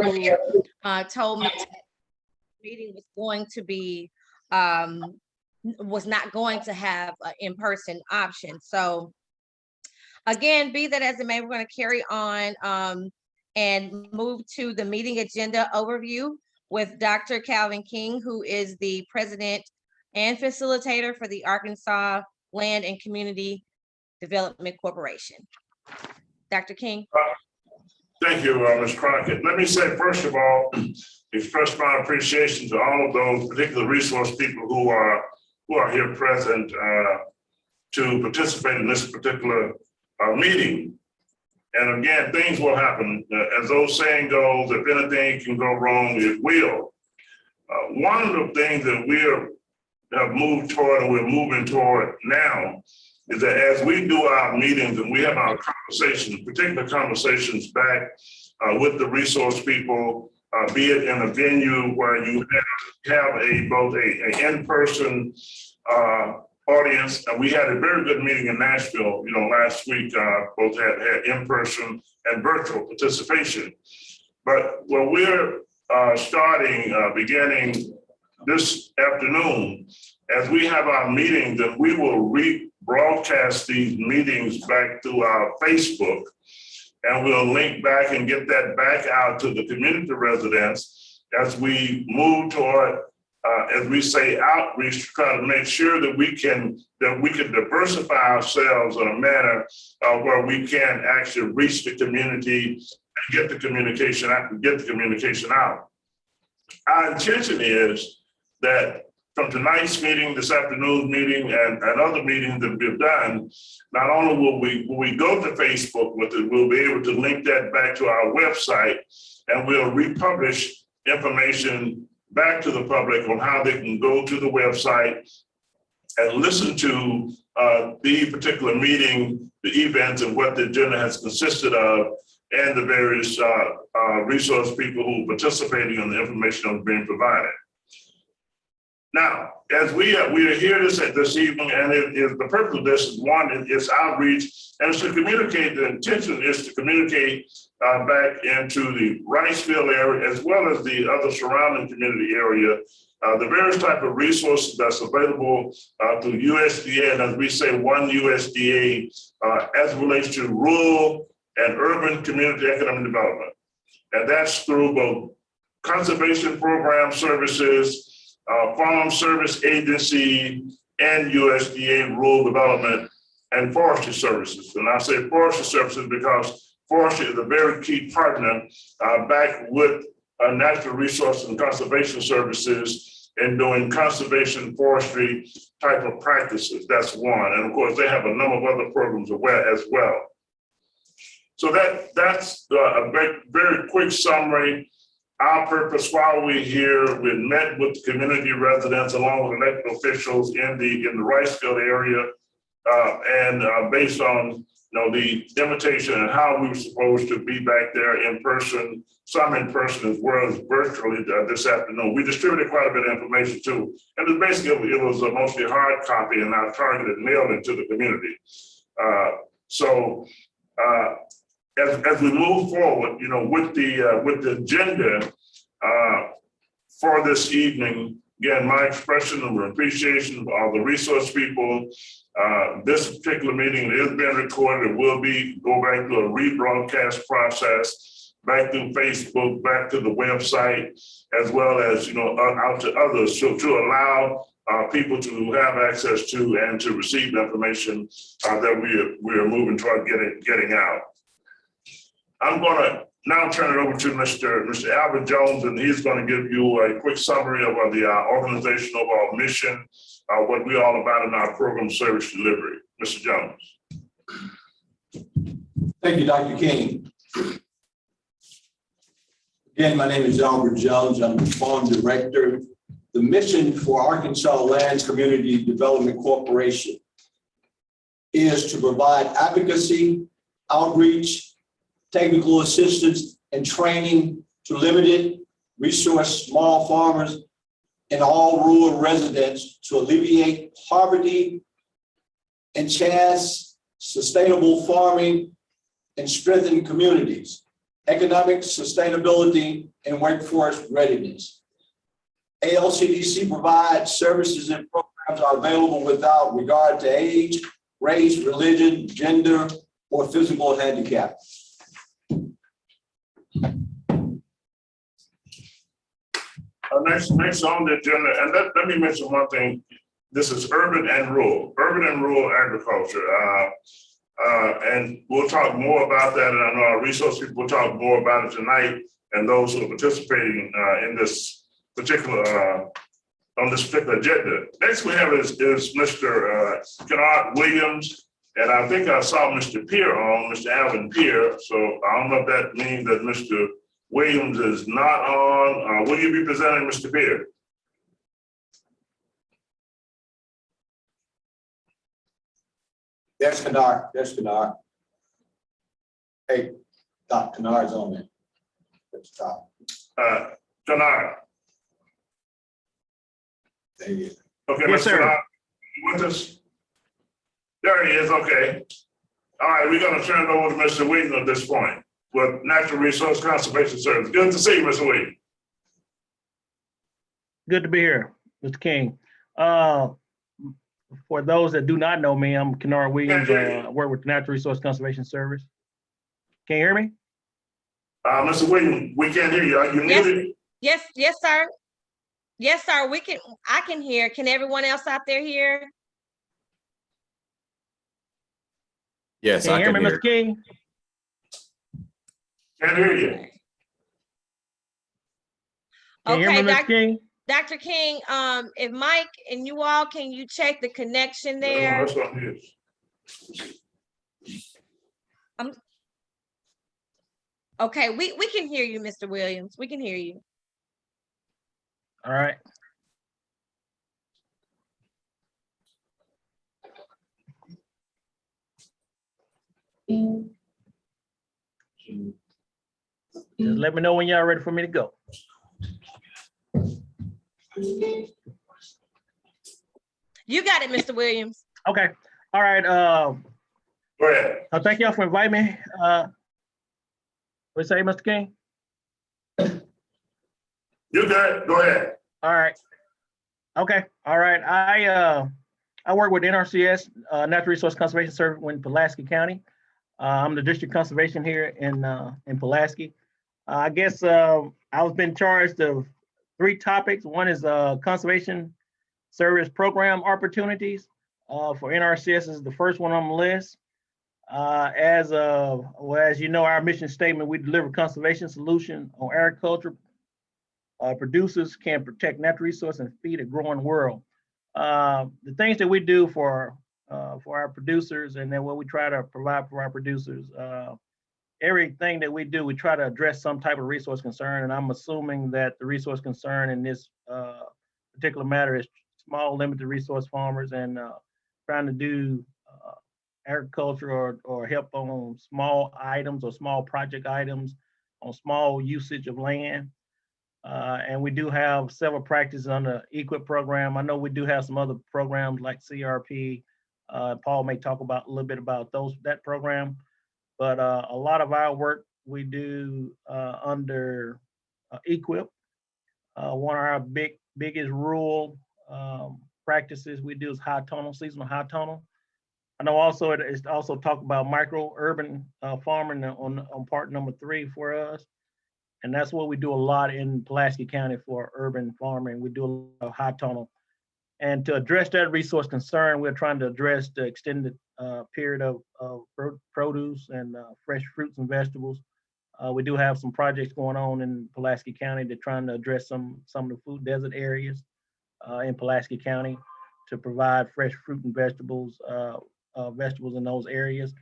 who told me that the meeting was going to be, was not going to have an in-person option. So again, be that as it may, we're going to carry on and move to the meeting agenda overview with Dr. Calvin King, who is the president and facilitator for the Arkansas Land and Community Development Corporation. Dr. King. Thank you, Ms. Crockett. Let me say, first of all, express my appreciation to all of those particular resource people who are here present to participate in this particular meeting. And again, things will happen. As the old saying goes, if anything can go wrong, it will. One of the things that we have moved toward and we're moving toward now is that as we do our meetings and we have our conversations, particular conversations back with the resource people, be it in a venue where you have both an in-person audience, and we had a very good meeting in Nashville, last week, both had in-person and virtual participation. But when we're beginning this afternoon, as we have our meetings, and we will rebroadcast these meetings back through our Facebook, and we'll link back and get that back out to the community residents as we move toward, as we say, outreach, to try to make sure that we can diversify ourselves in a manner where we can actually reach the community and get the communication out. Our intention is that from tonight's meeting, this afternoon's meeting, and other meetings that we've done, not only will we go to Facebook with it, we'll be able to link that back to our website, and we'll republish information back to the public on how they can go to the website and listen to the particular meeting, the events, and what the agenda has consisted of, and the various resource people who are participating in the information that's being provided. Now, as we are here this evening, and the purpose of this is one, it's outreach, and it's to communicate. The intention is to communicate back into the Riceville area as well as the other surrounding community area, the various type of resources that's available through USDA, and as we say, one USDA, as it relates to rural and urban community economic development, and that's through both conservation program services, Farm Service Agency, and USDA Rural Development and Forestry Services. And I say Forestry Services because forestry is a very key partner back with Natural Resources and Conservation Services in doing conservation forestry type of practices. That's one. And of course, they have a number of other programs as well. So that's a very quick summary. Our purpose while we're here, we met with community residents along with elected officials in the Riceville area, and based on the invitation and how we were supposed to be back there in person, some in person as well as virtually this afternoon. We distributed quite a bit of information too, and it was mostly hard copy and not targeted mailing to the community. As we move forward, with the agenda for this evening, again, my expression of appreciation of all the resource people. This particular meeting is being recorded. It will go back to a rebroadcast process, back through Facebook, back to the website, as well as out to others, to allow people to have access to and to receive information that we are moving toward getting out. I'm going to now turn it over to Mr. Albert Jones, and he's going to give you a quick summary of the organization of our mission, what we're all about in our program service delivery. Mr. Jones. Thank you, Dr. King. Again, my name is Albert Jones. I'm the Farm Director. The mission for Arkansas Land Community Development Corporation is to provide advocacy, outreach, technical assistance, and training to limited resource small farmers and all rural residents to alleviate poverty, enhance sustainable farming, and strengthen communities. economic sustainability, and workforce readiness. ALCDC provides services and programs are available without regard to age, race, religion, gender, or physical handicap. Next on the agenda, and let me mention one thing. This is urban and rural agriculture. And we'll talk more about that. And I know our resource people will talk more about it tonight, and those who are participating in this particular on this particular agenda. Next we have is Mr. Kennard Williams, and I think I saw Mr. Pierre on, Mr. Alvin Pierre. So I don't know if that means that Mr. Williams is not on. Will you be presenting, Mr. Pierre? There's Kennard. There's Kennard. Hey, Doc, Kennard's on there. Let's talk. Kennard. There he is. Okay, Yes, Mr. sir. Kennard, you with us? There he is. Okay. All right, we're going to turn it over to Mr. Williams at this point with Natural Resource Conservation Service. Good to see you, Mr. Williams. Good to be here, Mr. King. For those that do not know me, I'm Kennard Williams. I work with the Natural Resource Conservation Service. Can you hear me? Mr. Williams, we can't hear you. Are you Yes. muted? Yes, sir. Yes, sir. I can hear. Can everyone else out there hear? Yes, Can you I hear can me, hear. Mr. King? Can't hear you. Can you hear me, Okay, Mr. King? Dr. King, if Mike and you all, can you check the connection there? That's what it is. Okay, we can hear you, Mr. Williams. We can hear you. All right. Just let me know when y'all ready for me to go. You got it, Mr. Williams. Okay. All right. Go ahead. Thank y'all for inviting me. What say, Mr. King? You good? Go ahead. All right. Okay. All right. I work with NRCS, Natural Resource Conservation Service in Pulaski County. I'm the district conservation here in Pulaski. I guess I've been charged of 3 topics. One is conservation service program opportunities for NRCS is the first one on the list. As you know, our mission statement, we deliver conservation solution on agriculture. Producers can protect natural resources and feed a growing world. The things that we do for our producers, and then what we try to provide for our producers, everything that we do, we try to address some type of resource concern. And I'm assuming that the resource concern in this particular matter is small, limited resource farmers and trying to do agriculture or help on small items or small project items on small usage of land. And we do have several practices on the EQIP program. I know we do have some other programs like CRP. Paul may talk about a little bit about that program, but a lot of our work we do under EQIP. One of our biggest rural practices we do is high tunnel, seasonal high tunnel. I know also it's also talk about micro urban farming on part number 3 for us. And that's what we do a lot in Pulaski County for urban farming. We do a lot of high tunnel. And to address that resource concern, we're trying to address the extended period of produce and fresh fruits and vegetables. We do have some projects going on in Pulaski County that trying to address some of the food desert areas in Pulaski County to provide fresh fruit and vegetables in those areas.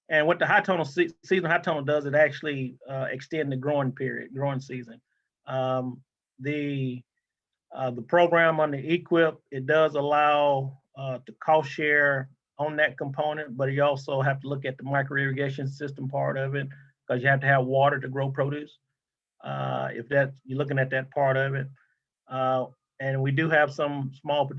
And what the high tunnel season high tunnel does, it actually extend the growing season. The program on the EQIP, it does allow to cost share on that component, but you also have to look at the micro irrigation system part of it because you have to have water to grow produce. If you're looking at that part of it, and we do have some small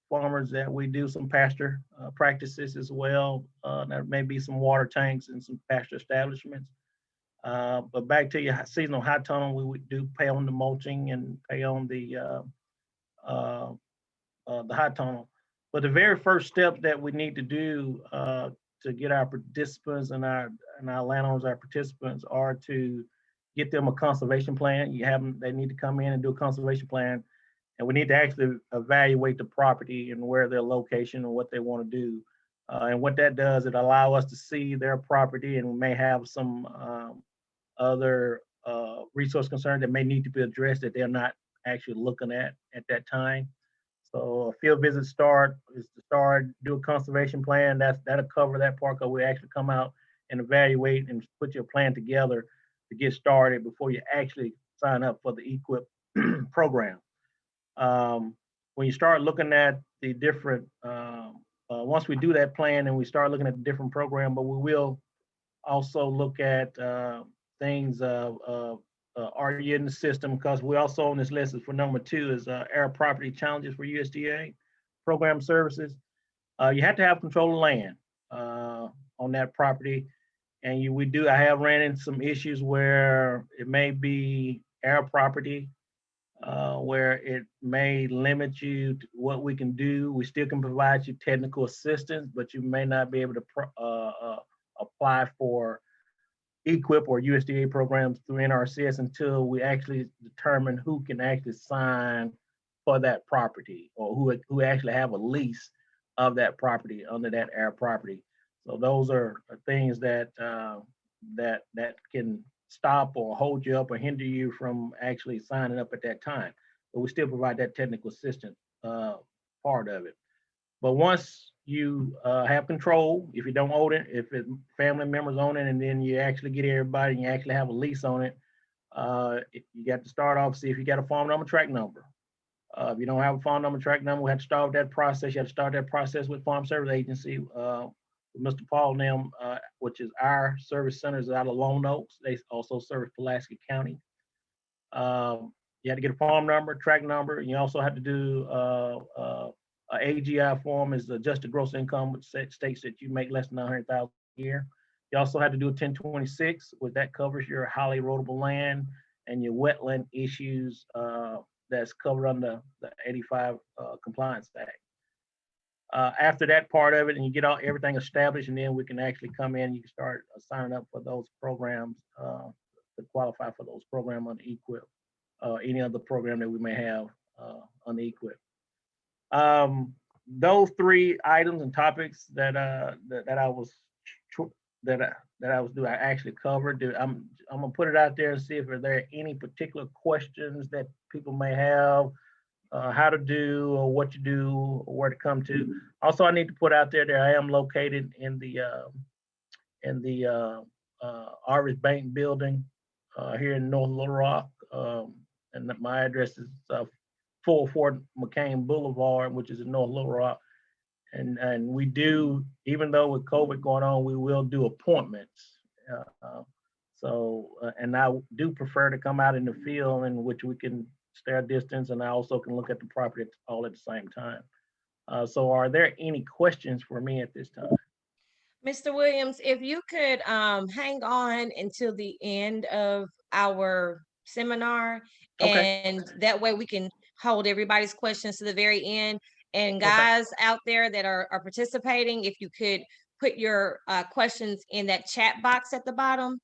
farmers that we do some pasture practices as well. There may be some water tanks and some pasture establishments. But back to your seasonal high tunnel, we would do pay on the mulching and pay on the high tunnel. But the very first step that we need to do to get our participants and our landowners, our participants, are to get them a conservation plan. They need to come in and do a conservation plan, and we need to actually evaluate the property and where their location and what they want to do. And what that does, it allow us to see their property, and we may have some other resource concerns that may need to be addressed that they're not actually looking at that time. So a field visit is to start, do a conservation plan. That'll cover that part, because we actually come out and evaluate and put your plan together to get started before you actually sign up for the EQIP program. When you start looking at the different, once we do that plan and we start looking at the different program, but we will also look at things are you in the system, because we also on this list is for number 2 is air property challenges for USDA program services. You have to have control of land on that property. And I have ran into some issues where it may be air property, where it may limit you to what we can do. We still can provide you technical assistance, but you may not be able to apply for EQIP or USDA programs through NRCS until we actually determine who can actually sign for that property, or who actually have a lease of that property under that air property. So those are things that that can stop or hold you up or hinder you from actually signing up at that time. But we still provide that technical assistance part of it. But once you have control, if you don't own it, if family members own it, and then you actually get everybody and you actually have a lease on it, you got to start off, see if you got a farm number, track number. If you don't have a farm number, track number, we have to start with that process. You have to start that process with Farm Service Agency. Mr. Paul Nim, which is our service centers out of Lone Oaks. They also service Pulaski County. You have to get a farm number, track number, and you also have to do AGI form, is adjusted gross income, which states that you make less than $100,000 a year. You also have to do a 1026, which that covers your highly erodible land and your wetland issues that's covered under the 85 Compliance Act. After that part of it, and you get everything established, and then we can actually come in, you can start signing up for those programs to qualify for those programs on the EQIP, any other program that we may have on the EQIP. Those 3 items and topics that I was doing, I actually covered. I'm gonna put it out there and see if there are any particular questions that people may have, how to do, or what to do, or where to come to. Also, I need to put out there that I am located in the Arvis Bank building here in North Little Rock, and my address is 404 McCain Boulevard, which is in North Little Rock. And we do, even though with COVID going on, we will do appointments. And I do prefer to come out in the field in which we can stay a distance, and I also can look at the property all at the same time. So are there any questions for me at this time? Mr. Williams, if you could hang on until the end of our seminar, Okay. and that way we can hold everybody's questions to the very end. And guys out there that are participating, if you could put your questions in that chat box at the bottom,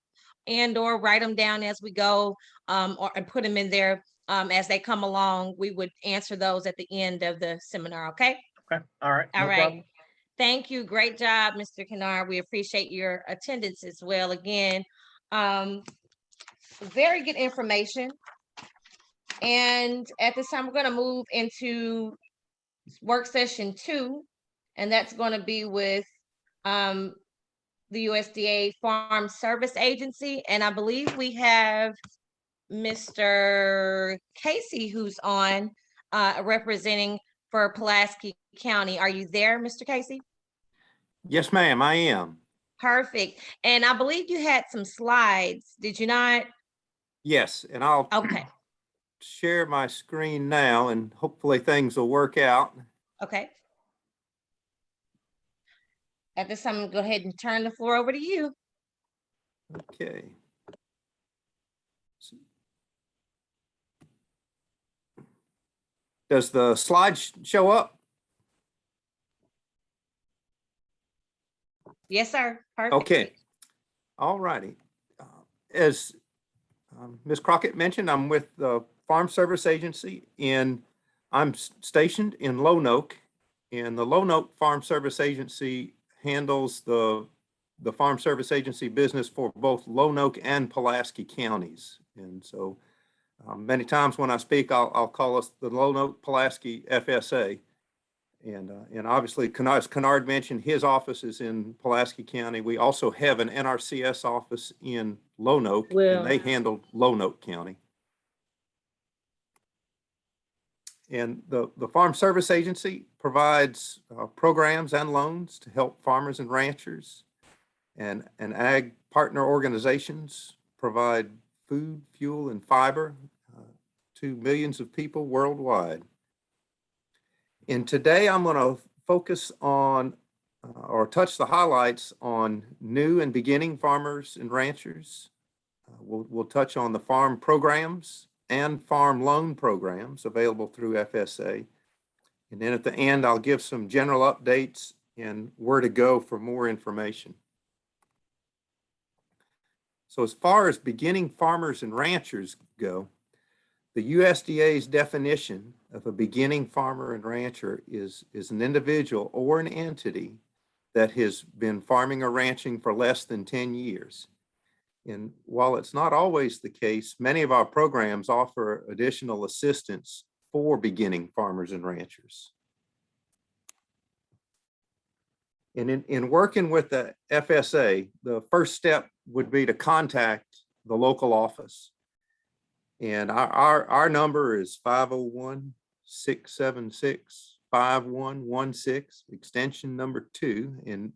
and or write them down as we go, or put them in there as they come along. We would answer those at the end of the seminar, okay? Okay, all right. All No right. problem. Thank you. Great job, Mr. Kennard. We appreciate your attendance as well. Again, very good information. And at this time, we're going to move into work session 2, and that's going to be with the USDA Farm Service Agency. And I believe we have Mr. Casey who's on representing for Pulaski County. Are you there, Mr. Casey? Yes, ma'am, I am. Perfect. And I believe you had some slides, did you not? Yes, and I'll Okay. share my screen now, and hopefully things will work out. Okay. At this time, I'm gonna go ahead and turn the floor over to you. Okay. Does the slide show up? Yes, sir. Perfect. Okay. All righty. As Ms. Crockett mentioned, I'm with the Farm Service Agency I'm stationed in Lonoke, and the Lonoke Farm Service Agency handles the Farm Service Agency business for both Lonoke and Pulaski counties. And so many times when I speak, I'll call us the Lonoke Pulaski FSA. And obviously, as Kennard mentioned, his office is in Pulaski County. We also have an NRCS office in Lonoke, Well, and they handle Lonoke County. And the Farm Service Agency provides programs and loans to help farmers and ranchers, and ag partner organizations provide food, fuel, and fiber to millions of people worldwide. And today I'm going to focus on or touch the highlights on new and beginning farmers and ranchers. We'll touch on the farm programs and farm loan programs available through FSA. And then at the end, I'll give some general updates and where to go for more information. So as far as beginning farmers and ranchers go, the USDA's definition of a beginning farmer and rancher is an individual or an entity that has been farming or ranching for less than 10 years. And while it's not always the case, many of our programs offer additional assistance for beginning farmers and ranchers. And in working with the FSA, the first step would be to contact the local office. And our number is 501-676-5116, extension number 2. And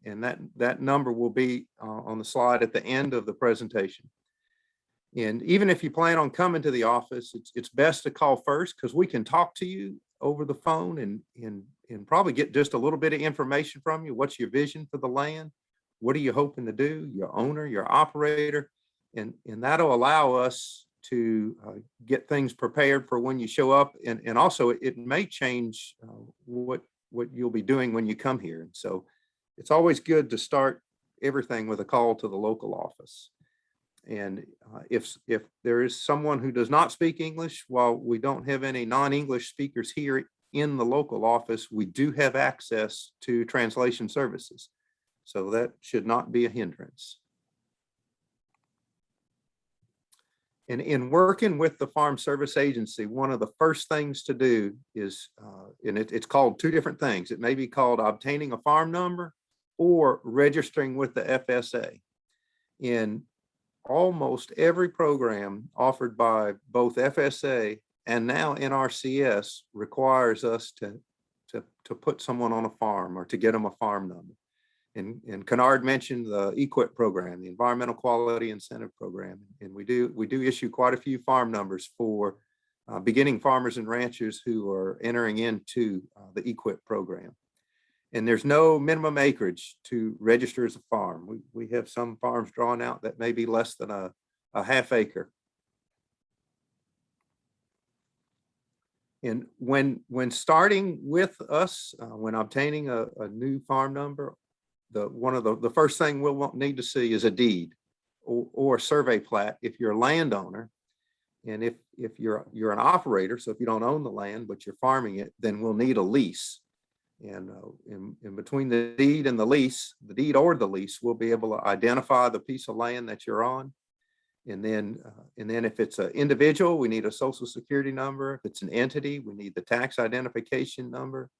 that number will be on the slide at the end of the presentation. And even if you plan on coming to the office, it's best to call first, because we can talk to you over the phone and probably get just a little bit of information from you. What's your vision for the land? What are you hoping to do? Your owner, your operator, and that'll allow us to get things prepared for when you show up. And also it may change what you'll be doing when you come here. And so it's always good to start everything with a call to the local office. And if there is someone who does not speak English, while we don't have any non-English speakers here in the local office, we do have access to translation services. So that should not be a hindrance. And in working with the Farm Service Agency, one of the first things to do is, and it's called two different things. It may be called obtaining a farm number or registering with the FSA. In almost every program offered by both FSA and now NRCS requires us to put someone on a farm or to get them a farm number. And Kennard mentioned the EQIP program, the Environmental Quality Incentive Program, and we do issue quite a few farm numbers for beginning farmers and ranchers who are entering into the EQIP program. And there's no minimum acreage to register as a farm. We have some farms drawn out that may be less than a half acre. And when starting with us, when obtaining a new farm number, one of the first thing we'll need to see is a deed or a survey plat if you're a landowner. And if you're an operator, so if you don't own the land but you're farming it, then we'll need a lease. And in between the deed and the lease, the deed or the lease, we'll be able to identify the piece of land that you're on. And then if it's an individual, we need a social security number. If it's an entity, we need the tax identification number.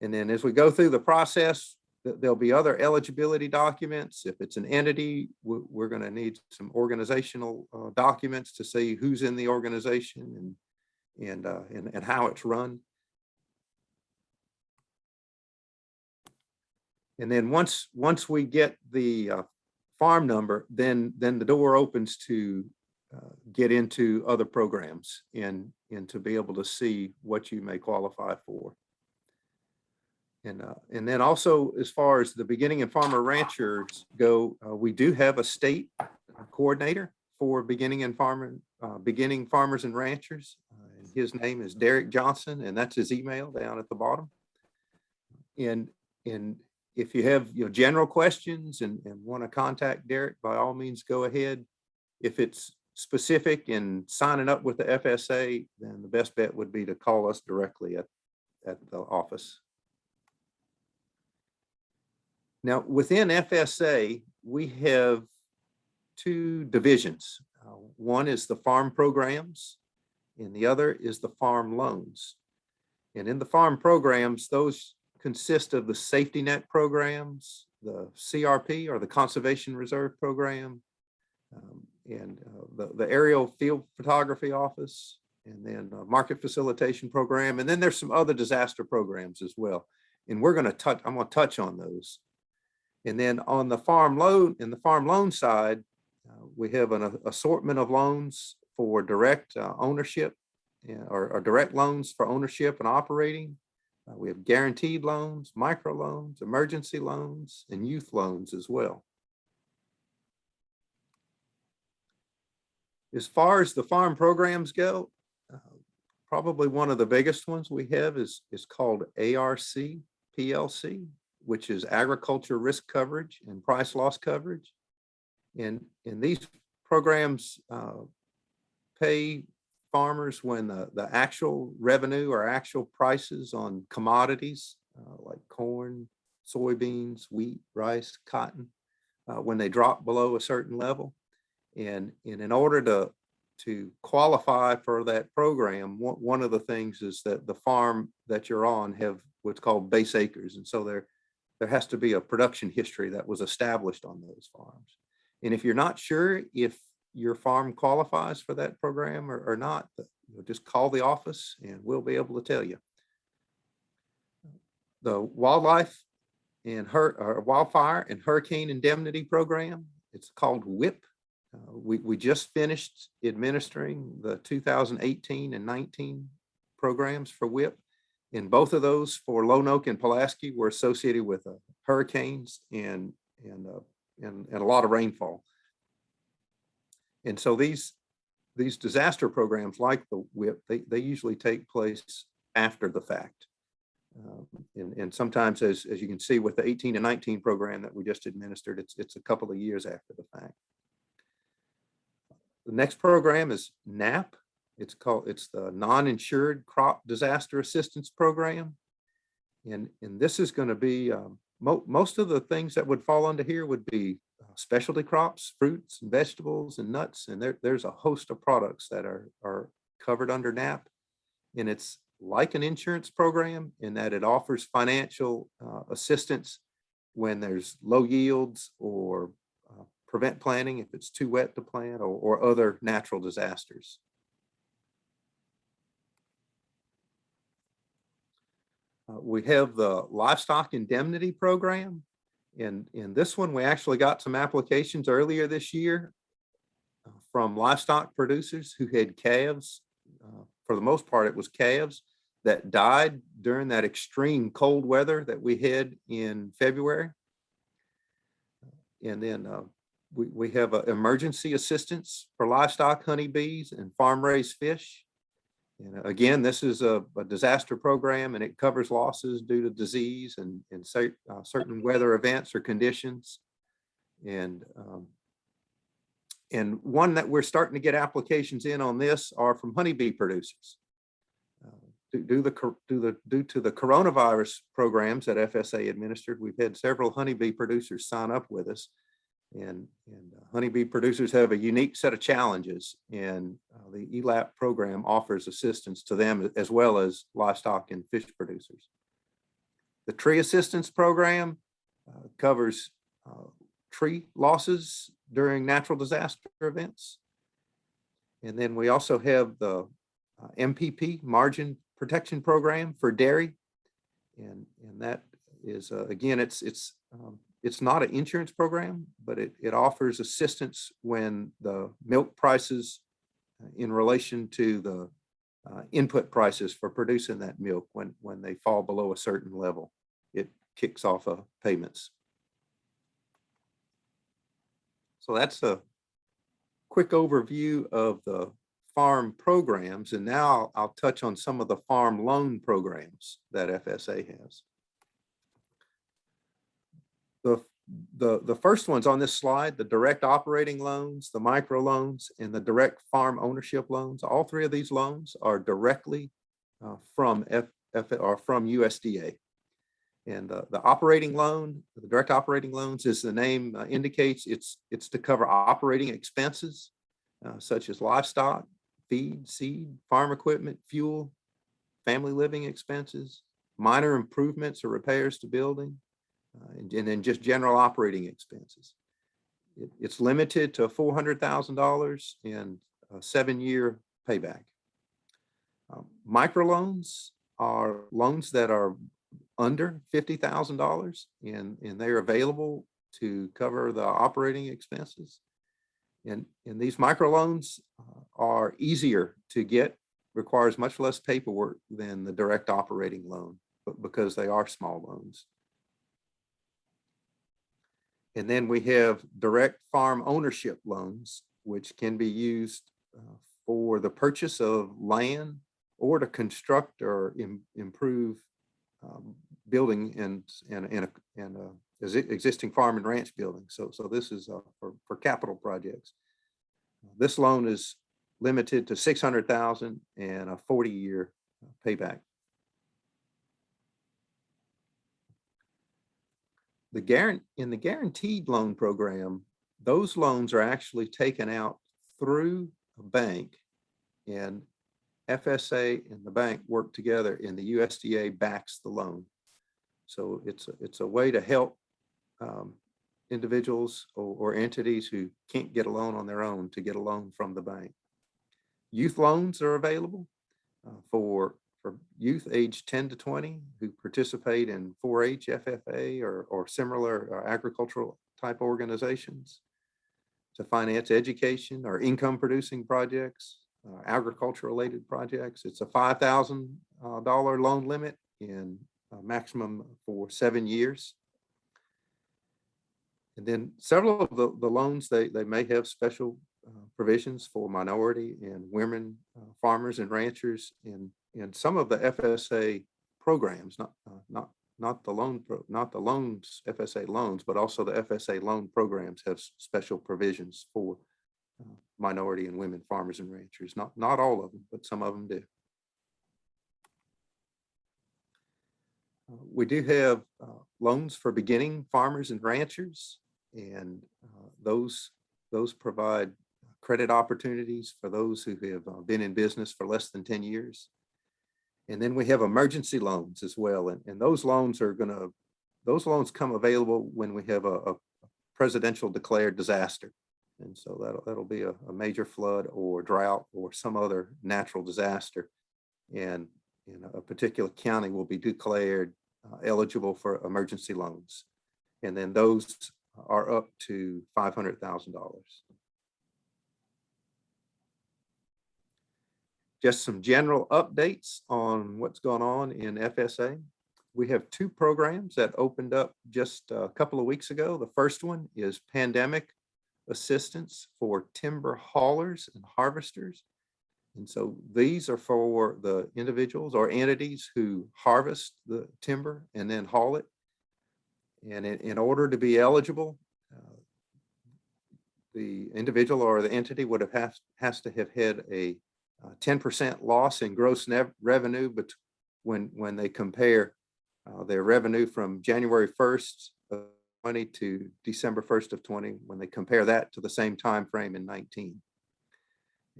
And then as we go through the process, there'll be other eligibility documents. If it's an entity, we're going to need some organizational documents to see who's in the organization and how it's run. And then once we get the farm number, then the door opens to get into other programs and to be able to see what you may qualify for. And then also, as far as the beginning and farmer ranchers go, we do have a state coordinator for beginning farmers and ranchers. his name is Derek Johnson, and that's his email down at the bottom. And if you have general questions and want to contact Derek, by all means, go ahead. If it's specific in signing up with the FSA, then the best bet would be to call us directly at the office. Now, within FSA, we have two divisions. One is the farm programs, and the other is the farm loans. And in the farm programs, those consist of the safety net programs, the CRP or the Conservation Reserve Program, and the aerial field photography office, and then market facilitation program. And then there's some other disaster programs as well. And I'm going to touch on those. And then on the farm loan side, we have an assortment of loans for direct ownership or direct loans for ownership and operating. We have guaranteed loans, micro loans, emergency loans, and youth loans as well. As far as the farm programs go, probably one of the biggest ones we have is called ARC PLC, which is agriculture risk coverage and price loss coverage. And these programs pay farmers when the actual revenue or actual prices on commodities like corn, soybeans, wheat, rice, cotton, when they drop below a certain level. And in order to qualify for that program, one of the things is that the farm that you're on have what's called base acres. And so there has to be a production history that was established on those farms. And if you're not sure if your farm qualifies for that program or not, just call the office and we'll be able to tell you. The wildlife and wildfire and hurricane indemnity program, it's called WIP. We just finished administering the 2018 and 19 programs for WIP. And both of those for Lone Oak and Pulaski were associated with hurricanes and a lot of rainfall. And so these disaster programs like the WIP, they usually take place after the fact. And sometimes, as you can see with the 18 and 19 program that we just administered, it's a couple of years after the fact. The next program is NAP. It's the Non-Insured Crop Disaster Assistance Program. And this is going to be, most of the things that would fall under here would be specialty crops, fruits and vegetables and nuts. And there's a host of products that are covered under NAP. And it's like an insurance program in that it offers financial assistance when there's low yields or prevent planting if it's too wet to plant or other natural disasters. We have the livestock indemnity program. And in this one, we actually got some applications earlier this year from livestock producers who had calves. For the most part, it was calves that died during that extreme cold weather that we had in February. And then we have emergency assistance for livestock, honeybees, and farm-raised fish. And again, this is a disaster program, and it covers losses due to disease and certain weather events or conditions. And one that we're starting to get applications in on this are from honeybee producers. Due to the coronavirus programs that FSA administered, we've had several honeybee producers sign up with us. And honeybee producers have a unique set of challenges, and the ELAP program offers assistance to them as well as livestock and fish producers. The tree assistance program covers tree losses during natural disaster events. And then we also have the MPP, Margin Protection Program for dairy. And that is, again, it's not an insurance program, but it offers assistance when the milk prices in relation to the input prices for producing that milk, when they fall below a certain level, it kicks off payments. So that's a quick overview of the farm programs, and now I'll touch on some of the farm loan programs that FSA has. The first ones on this slide, the direct operating loans, the micro loans, and the direct farm ownership loans, all three of these loans are directly from USDA. And the operating loan, the direct operating loans, as the name indicates, it's to cover operating expenses such as livestock, feed, seed, farm equipment, fuel, family living expenses, minor improvements or repairs to building, and then just general operating expenses. It's limited to $400,000 and a 7-year payback. Microloans are loans that are under $50,000 and they're available to cover the operating expenses. And these microloans are easier to get, requires much less paperwork than the direct operating loan, but because they are small loans. And then we have direct farm ownership loans, which can be used for the purchase of land or to construct or improve building and existing farm and ranch buildings. So this is for capital projects. This loan is limited to $600,000 and a 40-year payback. In the guaranteed loan program, those loans are actually taken out through a bank, and FSA and the bank work together, and the USDA backs the loan. So it's a way to help individuals or entities who can't get a loan on their own to get a loan from the bank. Youth loans are available for youth aged 10 to 20 who participate in 4-H, FFA, or similar agricultural type organizations to finance education or income producing projects, agriculture related projects. It's a $5,000 loan limit and a maximum for 7 years. And then several of the loans, they may have special provisions for minority and women farmers and ranchers, and some of the FSA programs, not the loans FSA loans, but also the FSA loan programs have special provisions for minority and women farmers and ranchers. Not all of them, but some of them do. We do have loans for beginning farmers and ranchers, and those provide credit opportunities for those who have been in business for less than 10 years. And then we have emergency loans as well. And those loans come available when we have a presidential declared disaster. And so that'll be a major flood or drought or some other natural disaster. And a particular county will be declared eligible for emergency loans. And then those are up to $500,000. Just some general updates on what's going on in FSA. We have 2 programs that opened up just a couple of weeks ago. The first one is pandemic assistance for timber haulers and harvesters. And so these are for the individuals or entities who harvest the timber and then haul it. And in order to be eligible, the individual or the entity has to have had a 10% loss in gross revenue, but when they compare their revenue from January 1st of 20 to December 1st of 20, when they compare that to the same time frame in 19.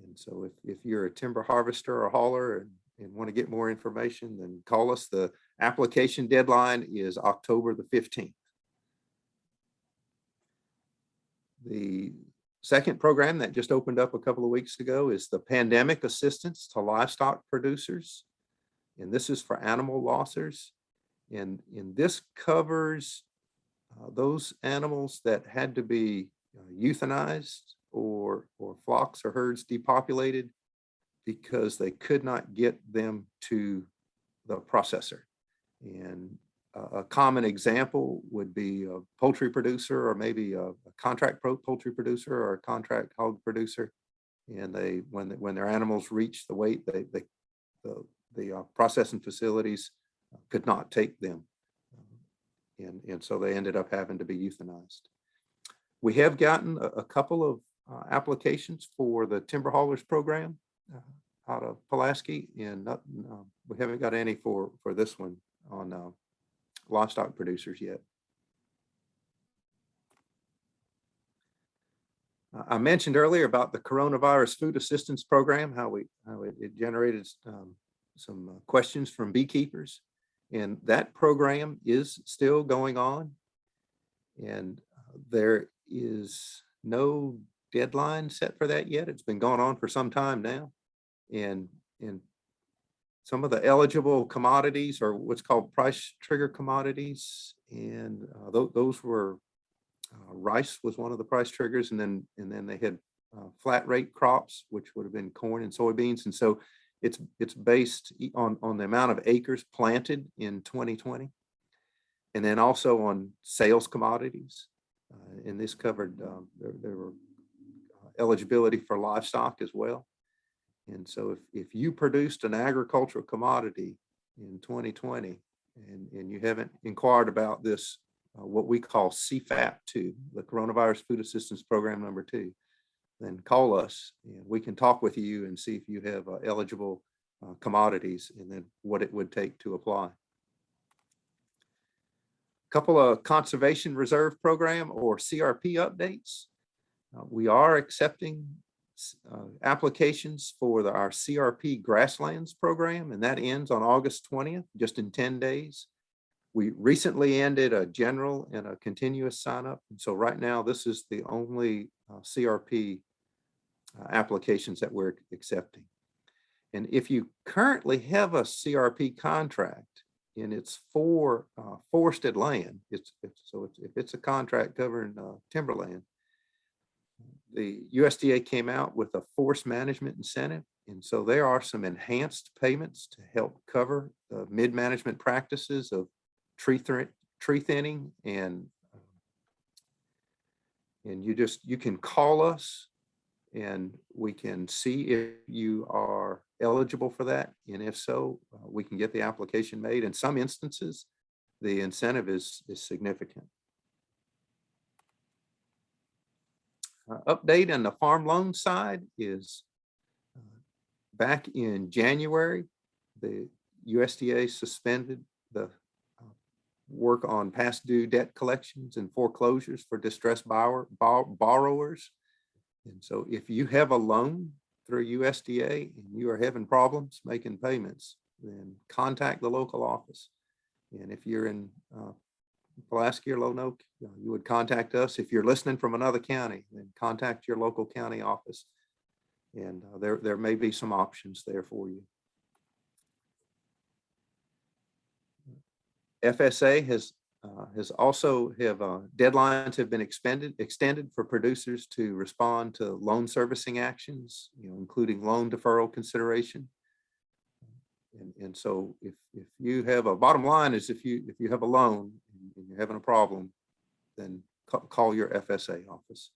And so if you're a timber harvester or hauler and want to get more information, then call us. The application deadline is October the 15th. The second program that just opened up a couple of weeks ago is the pandemic assistance to livestock producers. And this is for animal losses. And this covers those animals that had to be euthanized or flocks or herds depopulated because they could not get them to the processor. And a common example would be a poultry producer, or maybe a contract poultry producer or a contract hog producer and when their animals reach the weight, the processing facilities could not take them. And so they ended up having to be euthanized. We have gotten a couple of applications for the timber haulers program out of Pulaski, and we haven't got any for this one on livestock producers yet. I mentioned earlier about the coronavirus food assistance program, how it generated some questions from beekeepers, and that program is still going on, and there is no deadline set for that yet. It's been going on for some time now, and some of the eligible commodities are what's called price trigger commodities, and those were rice was one of the price triggers, and then they had flat rate crops, which would have been corn and soybeans, and so it's based on the amount of acres planted in 2020, and then also on sales commodities, and this covered there were eligibility for livestock as well. And so if you produced an agricultural commodity in 2020 and you haven't inquired about this, what we call CFAP2, the Coronavirus Food Assistance Program number 2, then call us and we can talk with you and see if you have eligible commodities and then what it would take to apply. A couple of Conservation Reserve Program or CRP updates. We are accepting applications for our CRP grasslands program, and that ends on August 20th, just in 10 days. We recently ended a general and a continuous sign up. And so right now, this is the only CRP applications that we're accepting. And if you currently have a CRP contract and it's for forested land, if it's a contract covering timberland, the USDA came out with a forest management incentive. And so there are some enhanced payments to help cover the mid-management practices of tree thinning, and you can call us and we can see if you are eligible for that. And if so, we can get the application made. In some instances, the incentive is significant. Update on the farm loan side is back in January, the USDA suspended the work on past due debt collections and foreclosures for distressed borrowers. And so if you have a loan through USDA and you are having problems making payments, then contact the local office. And if you're in Pulaski or Lone Oak, you would contact us. If you're listening from another county, then contact your local county office. And there may be some options there for you. FSA has also deadlines have been extended for producers to respond to loan servicing actions, including loan deferral consideration. And so if you have a bottom line is if you have a loan and you're having a problem, then call your FSA office.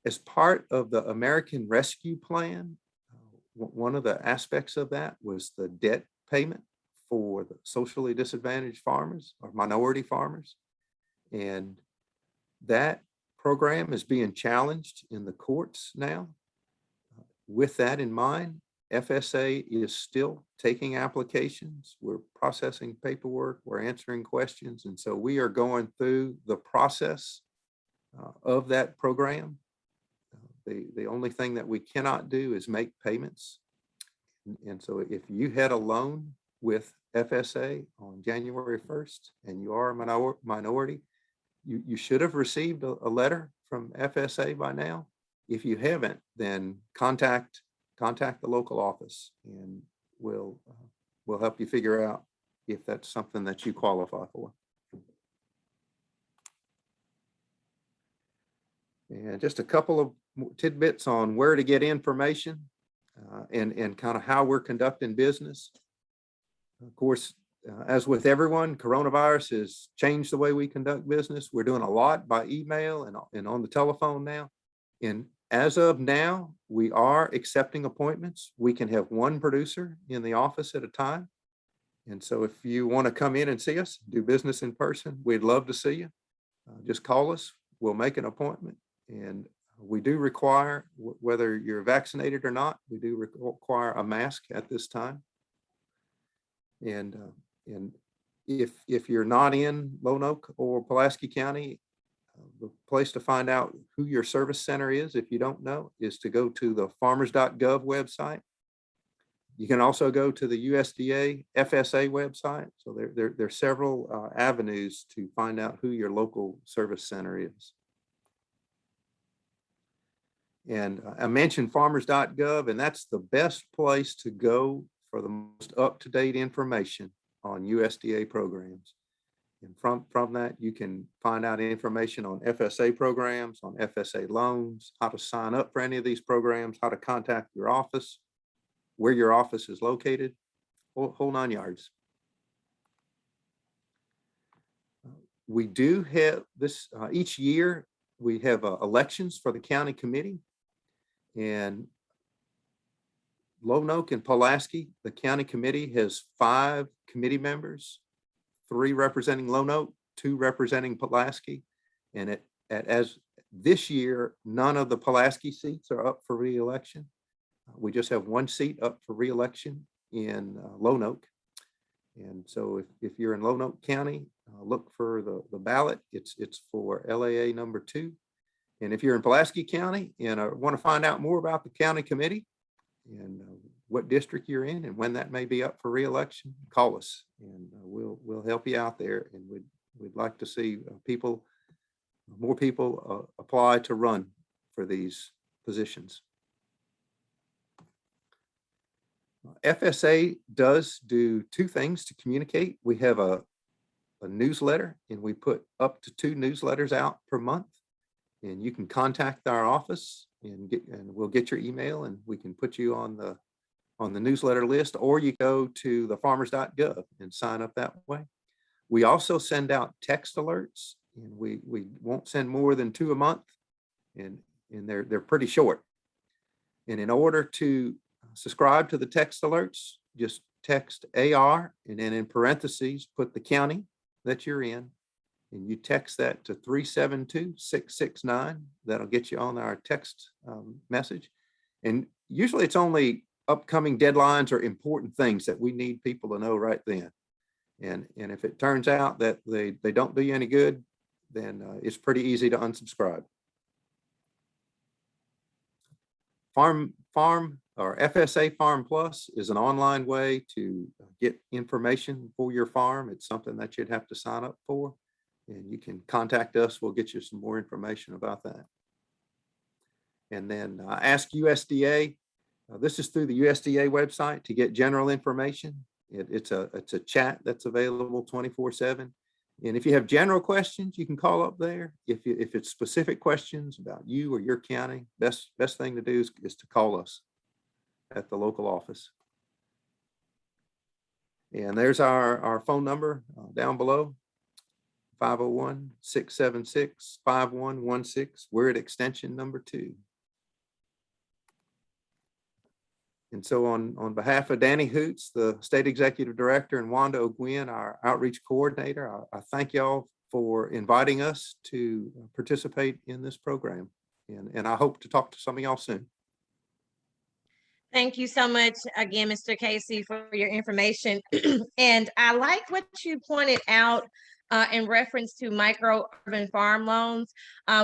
As part of the American Rescue Plan, one of the aspects of that was the debt payment for the socially disadvantaged farmers or minority farmers. And that program is being challenged in the courts now. With that in mind, FSA is still taking applications. We're processing paperwork, we're answering questions. And so we are going through the process of that program. The only thing that we cannot do is make payments. And so if you had a loan with FSA on January 1st and you are a minority, you should have received a letter from FSA by now. If you haven't, then contact the local office and we'll help you figure out if that's something that you qualify for. And just a couple of tidbits on where to get information and kind of how we're conducting business. Of course, as with everyone, coronavirus has changed the way we conduct business. We're doing a lot by email and on the telephone now. And as of now, we are accepting appointments. We can have one producer in the office at a time. And so if you want to come in and see us, do business in person, we'd love to see you. Just call us. We'll make an appointment. And we do require, whether you're vaccinated or not, we do require a mask at this time. And if you're not in Lonoke or Pulaski County, the place to find out who your service center is, if you don't know, is to go to the farmers.gov website. You can also go to the USDA FSA website. So there are several avenues to find out who your local service center is. And I mentioned farmers.gov, and that's the best place to go for the most up-to-date information on USDA programs. And from that, you can find out information on FSA programs, on FSA loans, how to sign up for any of these programs, how to contact your office, where your office is located, whole 9 yards. We do have this, each year, we have elections for the county committee. And Lonoke and Pulaski, the county committee has 5 committee members, 3 representing Lonoke, 2 representing Pulaski. And as this year, none of the Pulaski seats are up for re-election. We just have 1 seat up for re-election in Lonoke. And so if you're in Lonoke County, look for the ballot. It's for LAA number 2. And if you're in Pulaski County and want to find out more about the county committee and what district you're in and when that may be up for re-election, call us and we'll help you out there. And we'd like to see more people apply to run for these positions. FSA does do 2 things to communicate. We have a newsletter, and we put up to 2 newsletters out per month. And you can contact our office and we'll get your email and we can put you on the newsletter list, or you go to the farmers.gov and sign up that way. We also send out text alerts, and we won't send more than 2 a month, and they're pretty short. And in order to subscribe to the text alerts, just text AR and then in parentheses put the county that you're in, and you text that to 372-669. That'll get you on our text message. And usually it's only upcoming deadlines or important things that we need people to know right then. And if it turns out that they don't do you any good, then it's pretty easy to unsubscribe. Farm or FSA Farm Plus is an online way to get information for your farm. It's something that you'd have to sign up for. And you can contact us. We'll get you some more information about that. And then Ask USDA. This is through the USDA website to get general information. It's a chat that's available 24/7. And if you have general questions, you can call up there. If it's specific questions about you or your county, best thing to do is to call us at the local office. And there's our phone number down below. 501-676-5116. We're at extension number 2. And so on behalf of Danny Hoots, the State Executive Director, and Wanda O'Gwin, our Outreach Coordinator, I thank y'all for inviting us to participate in this program. And I hope to talk to some of y'all soon. Thank you so much again, Mr. Casey, for your information. And I like what you pointed out in reference to micro urban farm loans,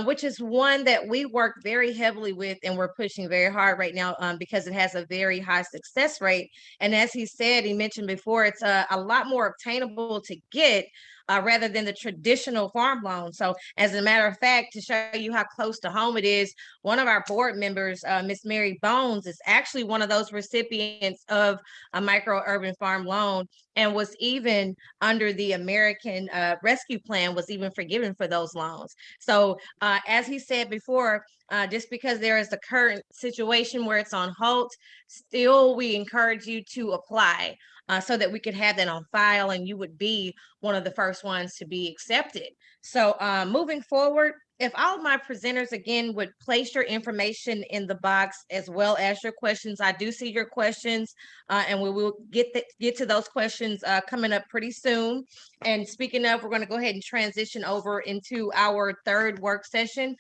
which is one that we work very heavily with and we're pushing very hard right now because it has a very high success rate. And as he mentioned before, it's a lot more obtainable to get rather than the traditional farm loan. So as a matter of fact, to show you how close to home it is, one of our board members, Miss Mary Bones, is actually one of those recipients of a micro urban farm loan and was even under the American Rescue Plan, was even forgiven for those loans. So as he said before, Just because there is the current situation where it's on hold, still we encourage you to apply so that we could have that on file and you would be one of the first ones to be accepted. So moving forward, if all of my presenters again would place your information in the box as well as your questions. I do see your questions and we will get to those questions coming up pretty soon. And speaking of, we're going to go ahead and transition over into our third work session,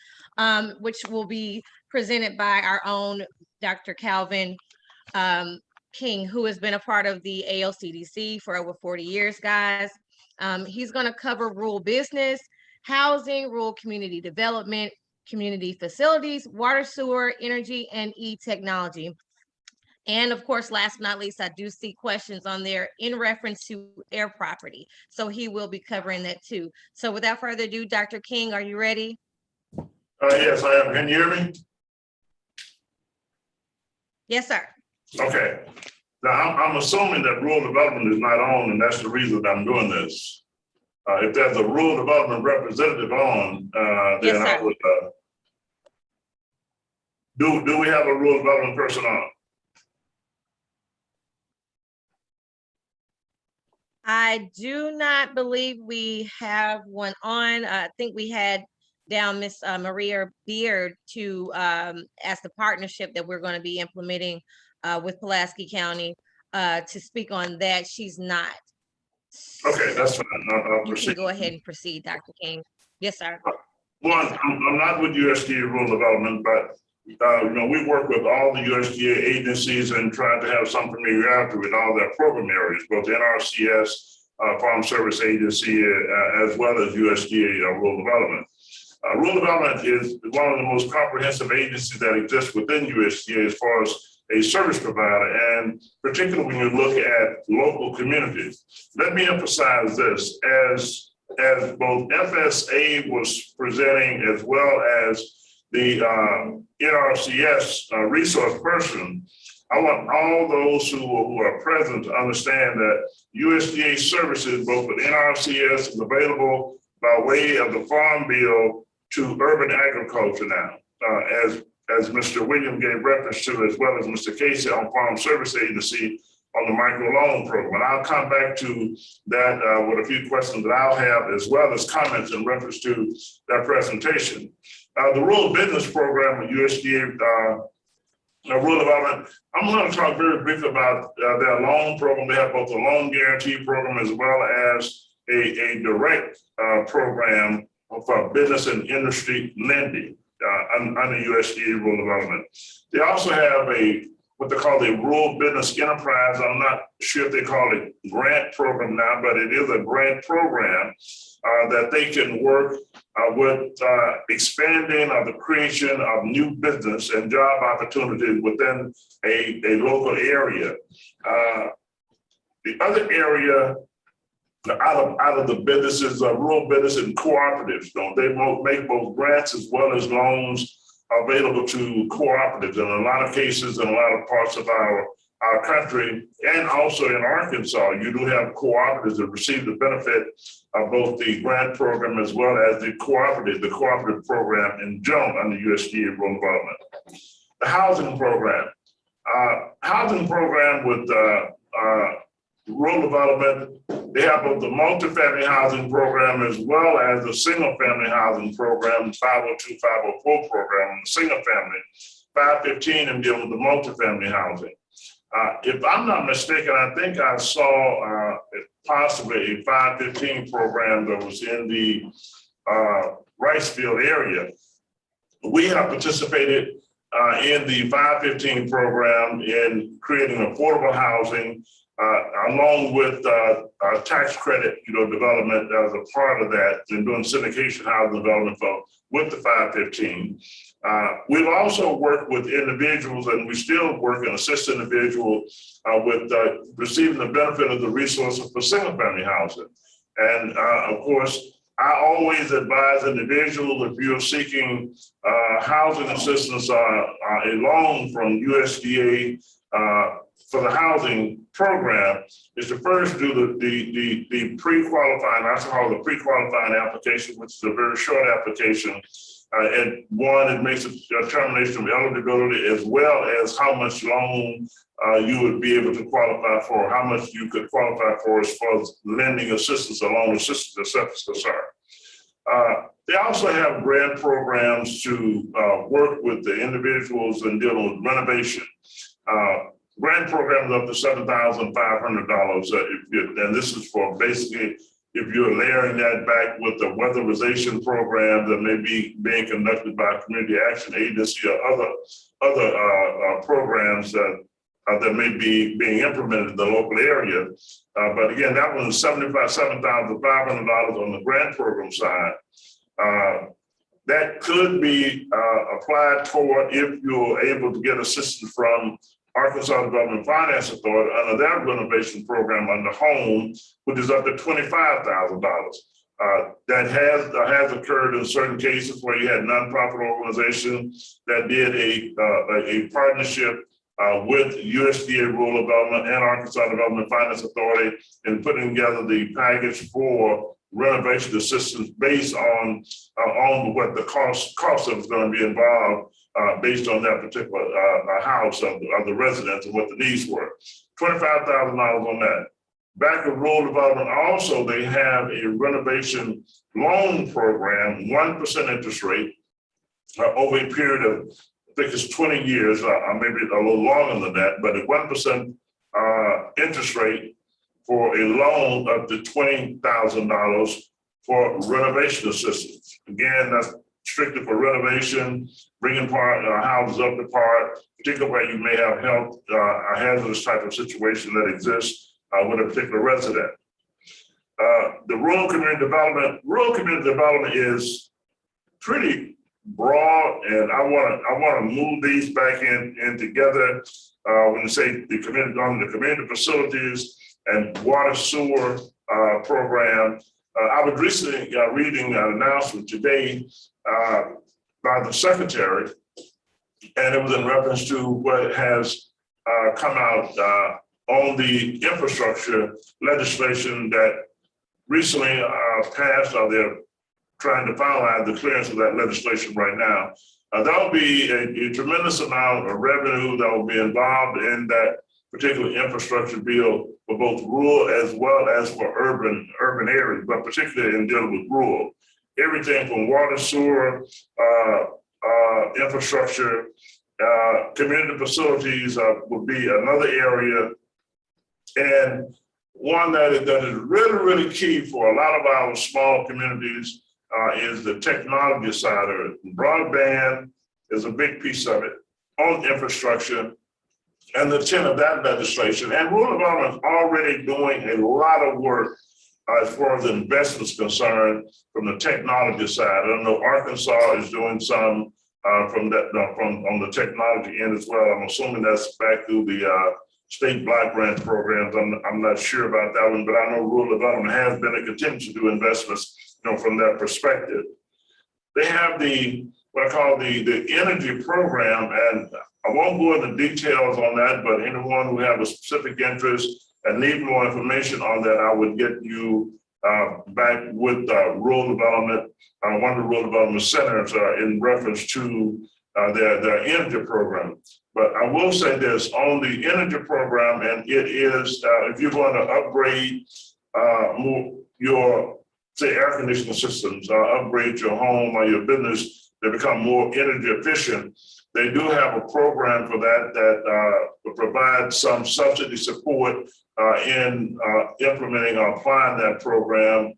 which will be presented by our own Dr. Calvin King, who has been a part of the ALCDC for over 40 years, guys. He's going to cover rural business, housing, rural community development, community facilities, water, sewer, energy, and e-technology. And of course, last but not least, I do see questions on there in reference to air property. So he will be covering that too. So without further ado, Dr. King, are you ready? Yes, I am. Can you hear me? Yes, sir. Okay. Now, I'm assuming that rural development is not on, and that's the reason that I'm doing this. If there's a rural development representative on, then Yes, I sir. would, do we have a rural development person on? I do not believe we have one on. I think we had down Miss Maria Beard to as the partnership that we're going to be implementing with Pulaski County to speak on that. She's not. Okay, that's fine. I'll You proceed. can go ahead and proceed, Dr. King. Yes, sir. One, I'm not with USDA rural development, but we work with all the USDA agencies and try to have some familiarity with all their program areas, both NRCS, Farm Service Agency, as well as USDA rural development. Rural development is one of the most comprehensive agencies that exists within USDA as far as a service provider, and particularly when you look at local communities. Let me emphasize this, as both FSA was presenting as well as the NRCS resource person, I want all those who are present to understand that USDA services, both with NRCS, is available by way of the Farm Bill to urban agriculture now, as Mr. Williams gave reference to, as well as Mr. Casey on Farm Service Agency on the micro loan program. And I'll come back to that with a few questions that I'll have, as well as comments in reference to that presentation. The rural business program of USDA rural development, I'm going to talk very briefly about their loan program. They have both a loan guarantee program as well as a direct program for business and industry lending under USDA rural development. They also have what they call the rural business enterprise. I'm not sure if they call it grant program now, but it is a grant program that they can work with expanding the creation of new business and job opportunities within a local area. The other area out of the businesses, rural business and cooperatives, they make both grants as well as loans available to cooperatives. In a lot of cases, in a lot of parts of our country, and also in Arkansas, you do have cooperatives that receive the benefit of both the grant program as well as the cooperative program in general under USDA rural development. The housing program. With rural development, they have both the multifamily housing program as well as the single family housing program, 502, 504 program, the single family, 515 and dealing with the multifamily housing. If I'm not mistaken, I think I saw possibly a 515 program that was in the Ricefield area. We have participated in the 515 program in creating affordable housing, along with tax credit, development as a part of that, and doing syndication housing development with the 515. We've also worked with individuals, and we still work and assist individuals with receiving the benefit of the resources for single family housing. And of course, I always advise individuals, if you're seeking housing assistance, a loan from USDA for the housing program, is to first do the pre-qualifying, I call it the pre-qualifying application, which is a very short application. And one, it makes a determination of eligibility as well as how much loan you would be able to qualify for, how much you could qualify for as far as lending assistance or loan assistance, et cetera, is concerned. They also have grant programs to work with the individuals in dealing with renovation. Grant programs up to $7,500. And this is for basically, if you're layering that back with the weatherization program that may be being conducted by a community action agency or other programs that may be being implemented in the local area. But again, that one is $7,500 on the grant program side. That could be applied for if you're able to get assistance from Arkansas Development Finance Authority under their renovation program under home, which is up to $25,000. That has occurred in certain cases where you had nonprofit organizations that did a partnership with USDA Rural Development and Arkansas Development Finance Authority in putting together the package for renovation assistance based on what the cost of is going to be involved based on that particular house of the residents and what the needs were. $25,000 on that. Back in rural development, also they have a renovation loan program, 1% interest rate over a period of, I think it's 20 years, maybe a little longer than that, but a 1% interest rate for a loan up to $20,000 for renovation assistance. Again, that's strictly for renovation, bringing houses up to par, particularly where you may have health, a hazardous type of situation that exists with a particular resident. The rural community development is pretty broad, and I want to move these back in together. When you say the community facilities and water sewer program. I was recently reading an announcement today by the secretary, and it was in reference to what has come out on the infrastructure legislation that recently passed, or they're trying to finalize the clearance of that legislation right now. That will be a tremendous amount of revenue that will be involved in that particular infrastructure bill for both rural as well as for urban areas, but particularly in dealing with rural. Everything from water, sewer, infrastructure, community facilities will be another area. And one that is really, really key for a lot of our small communities is the technology side of it. Broadband is a big piece of it on infrastructure and the intent of that legislation. And rural development is already doing a lot of work as far as investments concerned from the technology side. I know Arkansas is doing some from on the technology end as well. I'm assuming that's back through the state block grant programs. I'm not sure about that one, but I know rural development has been and continues to do investments, from that perspective. They have what I call the energy program, and I won't go into details on that, but anyone who have a specific interest and need more information on that, I would get you back with rural development, one of the rural development centers in reference to their energy program. But I will say this on the energy program, and it is, if you're going to upgrade your, say, air conditioning systems, upgrade your home or your business to become more energy efficient, they do have a program for that will provide some subsidy support in implementing or applying that program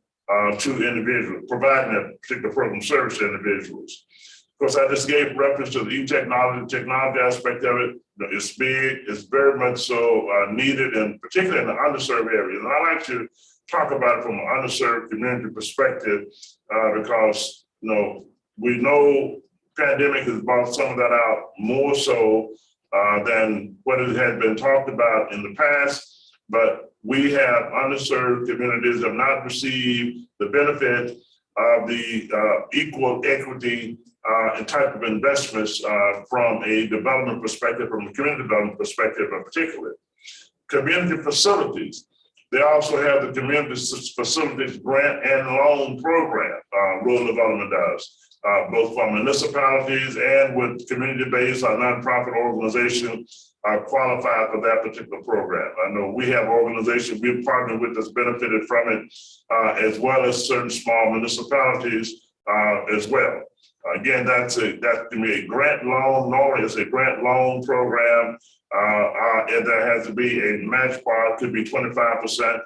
to individuals, providing that particular program service to individuals. Of course, I just gave reference to the technology aspect of it. It's big, it's very much so needed, and particularly in the underserved areas. And I like to talk about it from an underserved community perspective because, we know pandemic has brought some of that out more so than what it had been talked about in the past. But we have underserved communities that have not received the benefit of the equal equity and type of investments from a development perspective, from a community development perspective in particular. Community facilities. They also have the community facilities grant and loan program, rural development does. both from municipalities and with community-based or nonprofit organizations qualified for that particular program. I know we have organizations we've partnered with that's benefited from it, as well as certain small municipalities as well. Again, that can be a grant loan. Normally, it's a grant loan program, and there has to be a match part, could be 25%.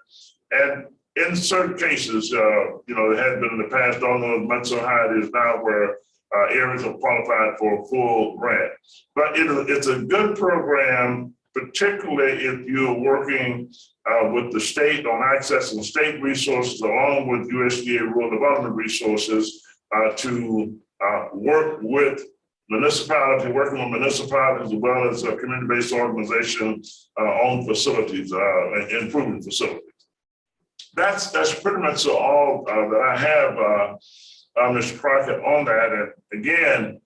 And in certain cases, it has been in the past, don't know as much so how it is now, where areas are qualified for a full grant. But it's a good program, particularly if you're working with the state on accessing state resources along with USDA rural development resources to work with working with municipalities as well as community-based organizations on facilities, improving facilities. That's pretty much all that I have, Mr. Crockett, on that. And again,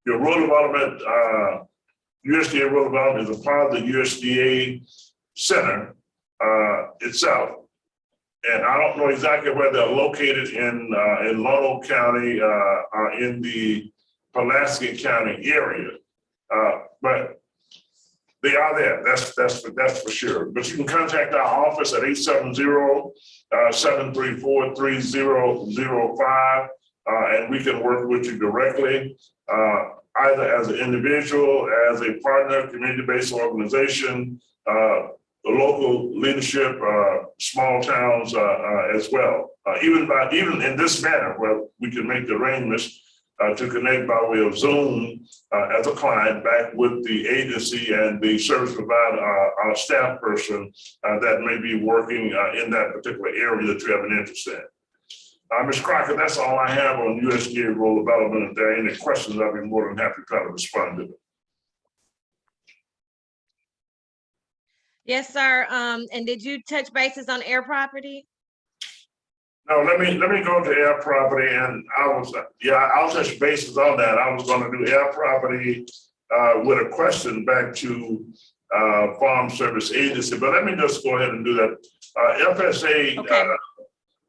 your rural development, USDA rural development is a part of the USDA center itself. And I don't know exactly where they're located in Lono County, in the Pulaski County area, but they are there. That's for sure. But you can contact our office at 870-734-3005, and we can work with you directly, either as an individual, as a partner, community-based organization, the local leadership, small towns as well. Even in this manner, where we can make the arrangements to connect by way of Zoom as a client back with the agency and the service provider, our staff person that may be working in that particular area that you have an interest in. Ms. Crockett, that's all I have on USDA rural development. If there are any questions, I'll be more than happy to try to respond to them. Yes, sir. And did you touch bases on air property? No, let me go to air property, and I'll touch bases on that. I was going to do air property with a question back to Farm Service Agency, but let me just go ahead and do that. FSA, okay.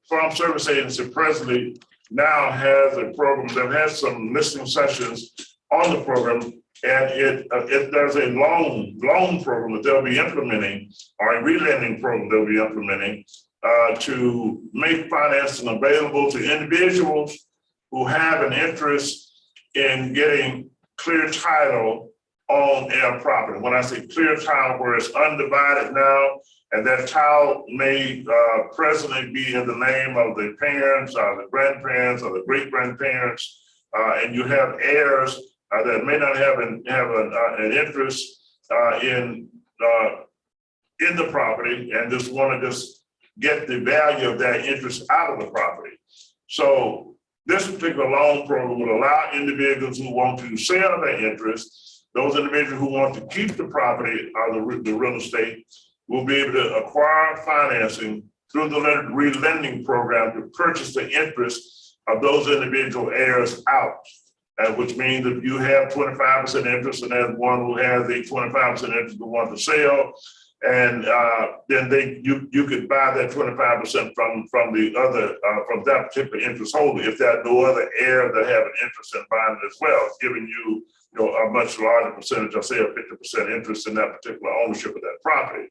Farm Service Agency presently now has a program that has some listening sessions on the program. And there's a loan program that they'll be implementing, or a relending program they'll be implementing to make financing available to individuals who have an interest in getting clear title on their property. When I say clear title, where it's undivided now, and that title may presently be in the name of the parents or the grandparents or the great-grandparents, and you have heirs that may not have an interest in the property and just want to get the value of that interest out of the property. So this particular loan program will allow individuals who want to sell their interest, those individuals who want to keep the property or the real estate, will be able to acquire financing through the relending program to purchase the interest of those individual heirs out. Which means if you have 25% interest and there's one who has a 25% interest who wants to sell, and then you could buy that 25% from the other from that particular interest holder if there are no other heirs that have an interest in buying it as well, giving you a much larger percentage, I'll say a 50% interest in that particular ownership of that property.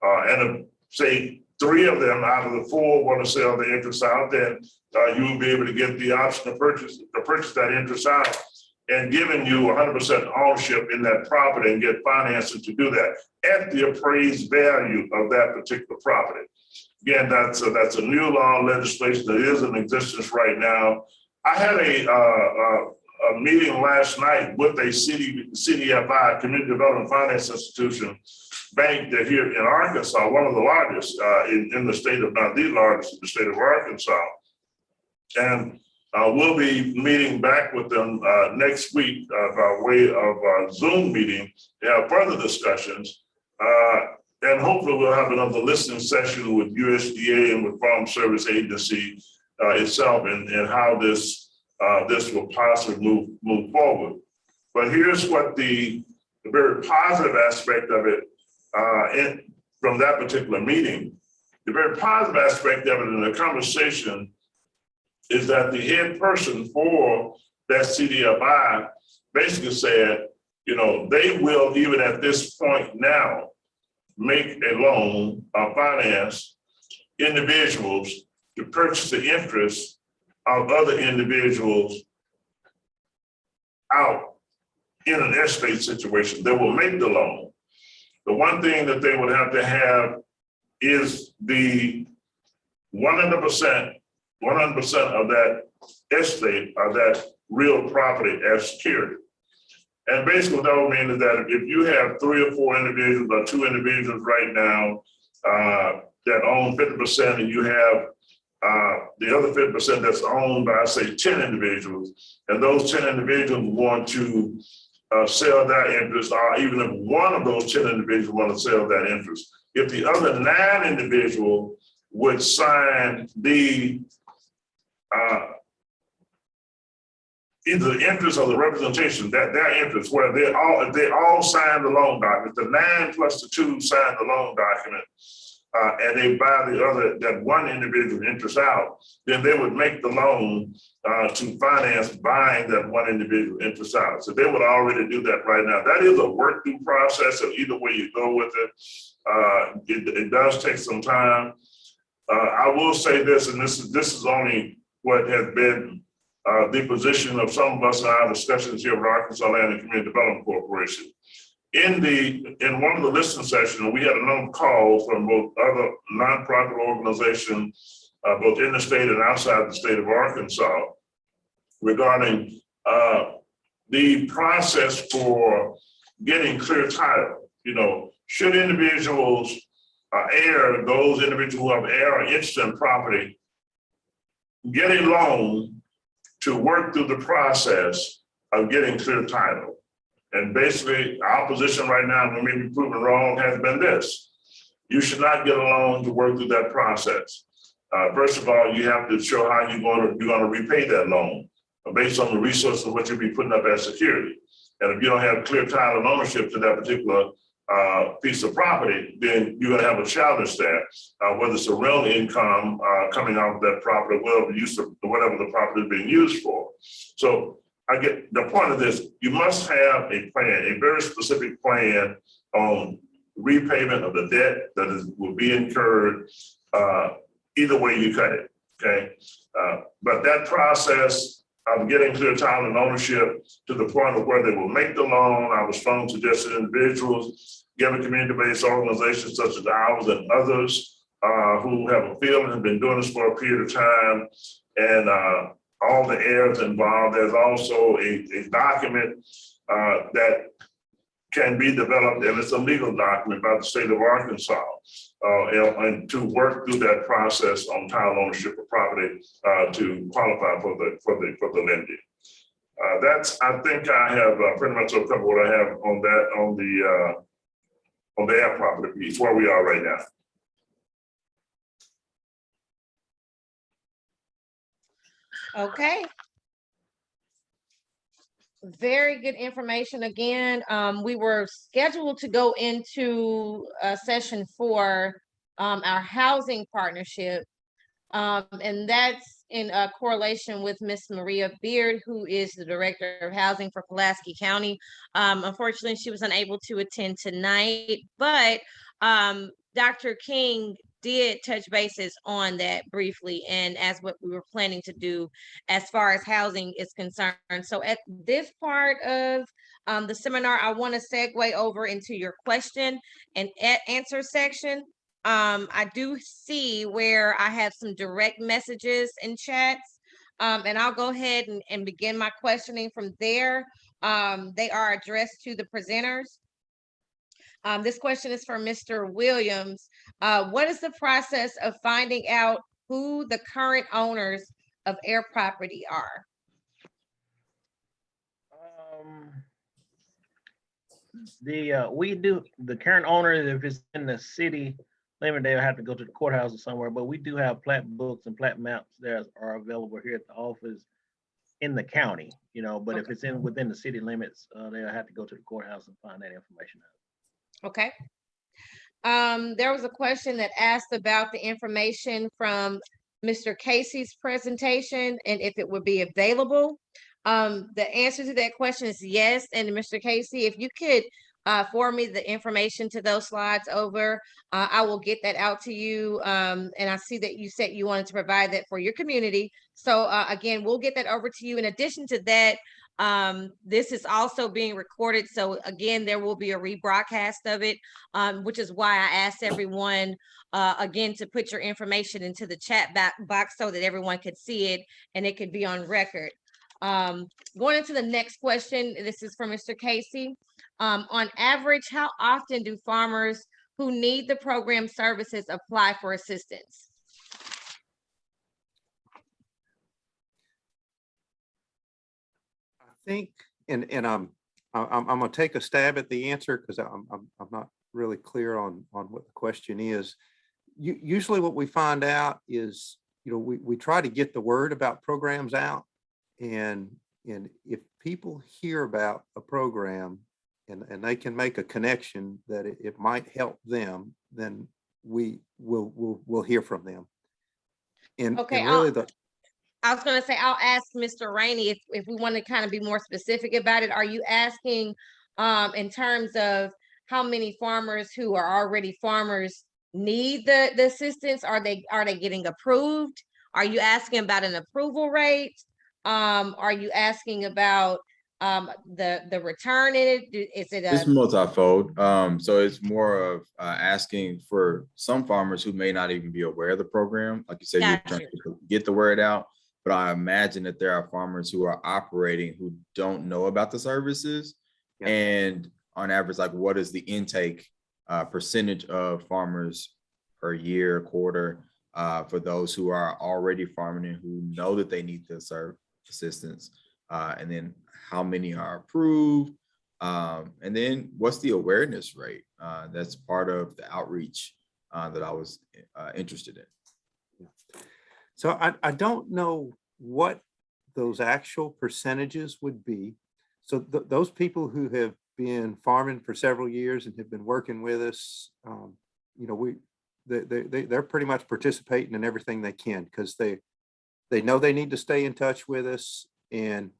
And say 3 of them out of the 4 want to sell the interest out, then you will be able to get the option to purchase that interest out, and giving you 100% ownership in that property and get financing to do that at the appraised value of that particular property. Again, that's a new law legislation that is in existence right now. I had a meeting last night with a CDFI, Community Development Finance Institution, bank that here in Arkansas, one of the largest in the state of, not the largest in the state of Arkansas. And we'll be meeting back with them next week by way of a Zoom meeting to have further discussions. And hopefully we'll have another listening session with USDA and with Farm Service Agency itself and how this will possibly move forward. But here's what the very positive aspect of it from that particular meeting. The very positive aspect of it in the conversation is that the head person for that CDFI basically said, you know, they will, even at this point now, make a loan or finance individuals to purchase the interest of other individuals out in an estate situation. They will make the loan. The one thing that they would have to have is the 100% of that estate or that real property as security. And basically what that would mean is that if you have 3 or 4 individuals or 2 individuals right now that own 50%, and you have the other 50% that's owned by, say, 10 individuals, and those 10 individuals want to sell their interest, or even if one of those 10 individuals want to sell that interest, if the other 9 individuals would sign the either the interest or the representation, that their interest, where they all sign the loan document, the 9 plus the 2 sign the loan document, and they buy the other, that one individual interest out, then they would make the loan to finance buying that one individual interest out. So they would already do that right now. That is a work through process, and either way you go with it, it does take some time. I will say this, and this is only what has been the position of some of us in our discussions here with Arkansas Land and Community Development Corporation. In one of the listening sessions, we had a number of calls from both other nonprofit organizations, both in the state and outside the state of Arkansas, regarding the process for getting clear title. You know, should individuals those individuals who have or interest in property, get a loan to work through the process of getting clear title. And basically, our position right now, and we may be proven wrong, has been this: you should not get a loan to work through that process. First of all, you have to show how you're going to repay that loan based on the resources of what you'll be putting up as security. And if you don't have clear title and ownership to that particular piece of property, then you're going to have a challenge there, whether it's a real income coming off of that property, whatever the property is being used for. So I get the point of this. You must have a plan, a very specific plan on repayment of the debt that will be incurred either way you cut it, okay? But that process of getting clear title and ownership to the point of where they will make the loan, I would strongly suggest that individuals, given community-based organizations such as ours and others who have a feel and have been doing this for a period of time, and all the heirs involved, there's also a document that can be developed, and it's a legal document by the state of Arkansas, and to work through that process on title ownership of property to qualify for the lending. I think I have pretty much covered what I have on that on the air property piece, where we are right now. Okay. Very good information. Again, we were scheduled to go into session 4, our housing partnership, and that's in correlation with Miss Maria Beard, who is the Director of Housing for Pulaski County. Unfortunately, she was unable to attend tonight, but Dr. King did touch bases on that briefly, and as what we were planning to do as far as housing is concerned. So at this part of the seminar, I want to segue over into your question and answer section. I do see where I have some direct messages in chats, and I'll go ahead and begin my questioning from there. They are addressed to the presenters. This question is for Mr. Williams. What is the process of finding out who the current owners of air property are? The current owner, if it's in the city limit, they'll have to go to the courthouse or somewhere, but we do have plat books and plat maps that are available here at the office in the county, you know, but if it's within the city limits, they'll have to go to the courthouse and find that information out. Okay. There was a question that asked about the information from Mr. Casey's presentation and if it would be available. The answer to that question is yes. And Mr. Casey, if you could forward me the information to those slides over, I will get that out to you. And I see that you said you wanted to provide that for your community. So again, we'll get that over to you. In addition to that, this is also being recorded. So again, there will be a rebroadcast of it, which is why I asked everyone again to put your information into the chat box so that everyone could see it and it could be on record. Going into the next question, this is from Mr. Casey. On average, how often do farmers who need the program services apply for assistance? I think, and I'm gonna take a stab at the answer because I'm not really clear on what the question is. Usually what we find out is, we try to get the word about programs out, and if people hear about a program and they can make a connection that it might help them, then we'll hear from them. And Okay, really I was going to say, I'll ask Mr. Rainey if we want to kind of be more specific about it. Are you asking in terms of how many farmers who are already farmers need the assistance? Are they getting approved? Are you asking about an approval rate? Are you asking about the return in it? Is it It's multifold. So it's more of asking for some farmers who may not even be aware of the program. Like you said, you're trying to get the word out. But I imagine that there are farmers who are operating who don't know about the services. Yeah. And on average, like, what is the intake percentage of farmers per year, quarter, for those who are already farming and who know that they need the assistance? And then how many are approved? And then what's the awareness rate? That's part of the outreach that I was interested in. So I don't know what those actual percentages would be. So those people who have been farming for several years and have been working with us, they're pretty much participating in everything they can because they know they need to stay in touch with us, and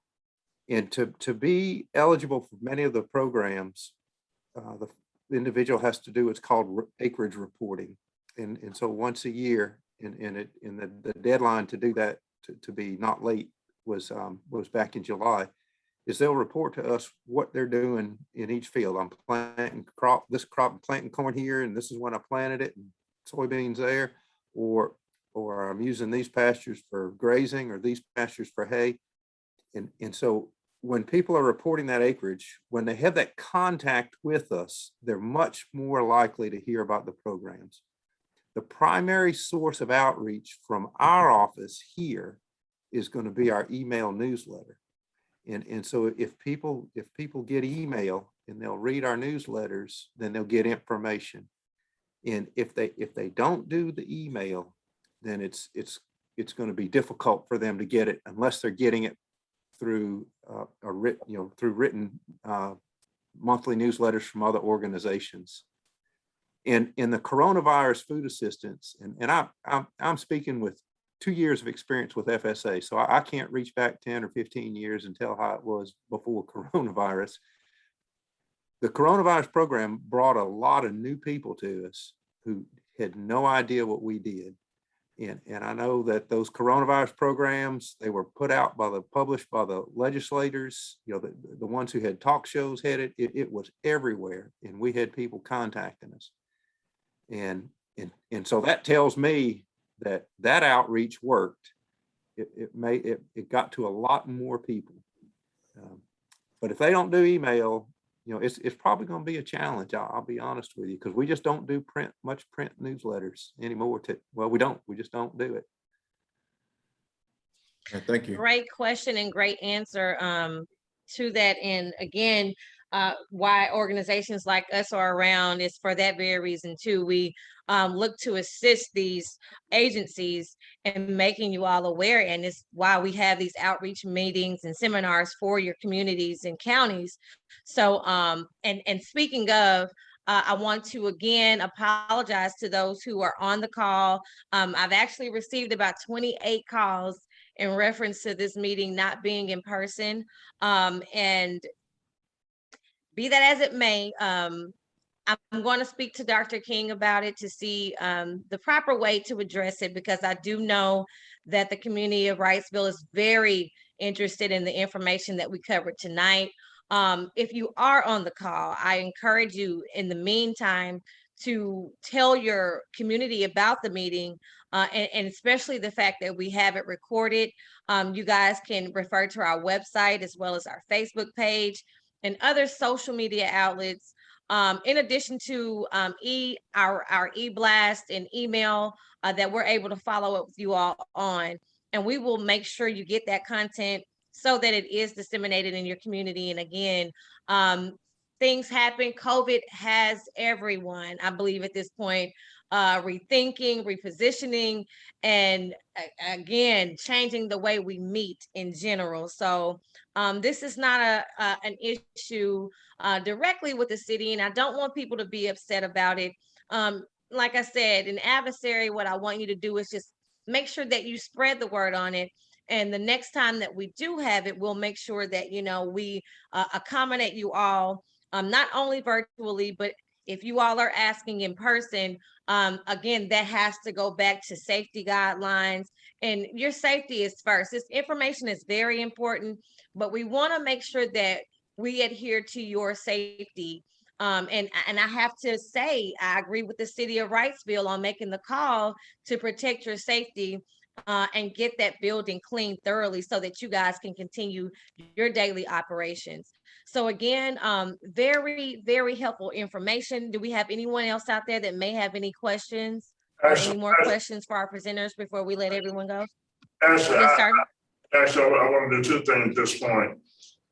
to be eligible for many of the programs, the individual has to do what's called acreage reporting, and so once a year. And the deadline to do that, to be not late, was back in July, is they'll report to us what they're doing in each field. I'm planting I'm planting corn here, and this is when I planted it, and soybeans there, or I'm using these pastures for grazing or these pastures for hay. And so when people are reporting that acreage, when they have that contact with us, they're much more likely to hear about the programs. The primary source of outreach from our office here is going to be our email newsletter. And so if people get email and they'll read our newsletters, then they'll get information. And if they don't do the email, then it's going to be difficult for them to get it unless they're getting it through written monthly newsletters from other organizations. In the coronavirus food assistance, and I'm speaking with 2 years of experience with FSA, so I can't reach back 10 or 15 years and tell how it was before coronavirus. The coronavirus program brought a lot of new people to us who had no idea what we did. And I know that those coronavirus programs, they were published by the legislators, the ones who had talk shows had it. It was everywhere, and we had people contacting us. And so that tells me that outreach worked. It got to a lot more people. But if they don't do email, it's probably going to be a challenge. I'll be honest with you, because we just don't do much print newsletters anymore. We just don't do it. Thank you. Great question and great answer to that. And again, why organizations like us are around is for that very reason too. We look to assist these agencies in making you all aware, and it's why we have these outreach meetings and seminars for your communities and counties. So and speaking of I want to again apologize to those who are on the call. I've actually received about 28 calls in reference to this meeting not being in person. And be that as it may, I'm going to speak to Dr. King about it to see the proper way to address it, because I do know that the community of Wrightsville is very interested in the information that we covered tonight. If you are on the call, I encourage you in the meantime to tell your community about the meeting, and especially the fact that we have it recorded. You guys can refer to our website as well as our Facebook page and other social media outlets. In addition to our e-blast and email that we're able to follow up with you all on. And we will make sure you get that content so that it is disseminated in your community. And again, things happen. COVID has everyone, I believe at this point, rethinking, repositioning, and again, changing the way we meet in general. So this is not an issue directly with the city, and I don't want people to be upset about it. Like I said, an adversary, what I want you to do is just make sure that you spread the word on it. And the next time that we do have it, we'll make sure that, you know, we accommodate you all, not only virtually, but if you all are asking in person, again, that has to go back to safety guidelines, and your safety is first. This information is very important, but we want to make sure that we adhere to your safety. And I have to say, I agree with the city of Wrightsville on making the call to protect your safety and get that building cleaned thoroughly so that you guys can continue your daily operations. So again, very, very helpful information. Do we have anyone else out there that may have any questions or any more questions for our presenters before we let everyone go? Actually, Yes, sir. I want to do two things at this point.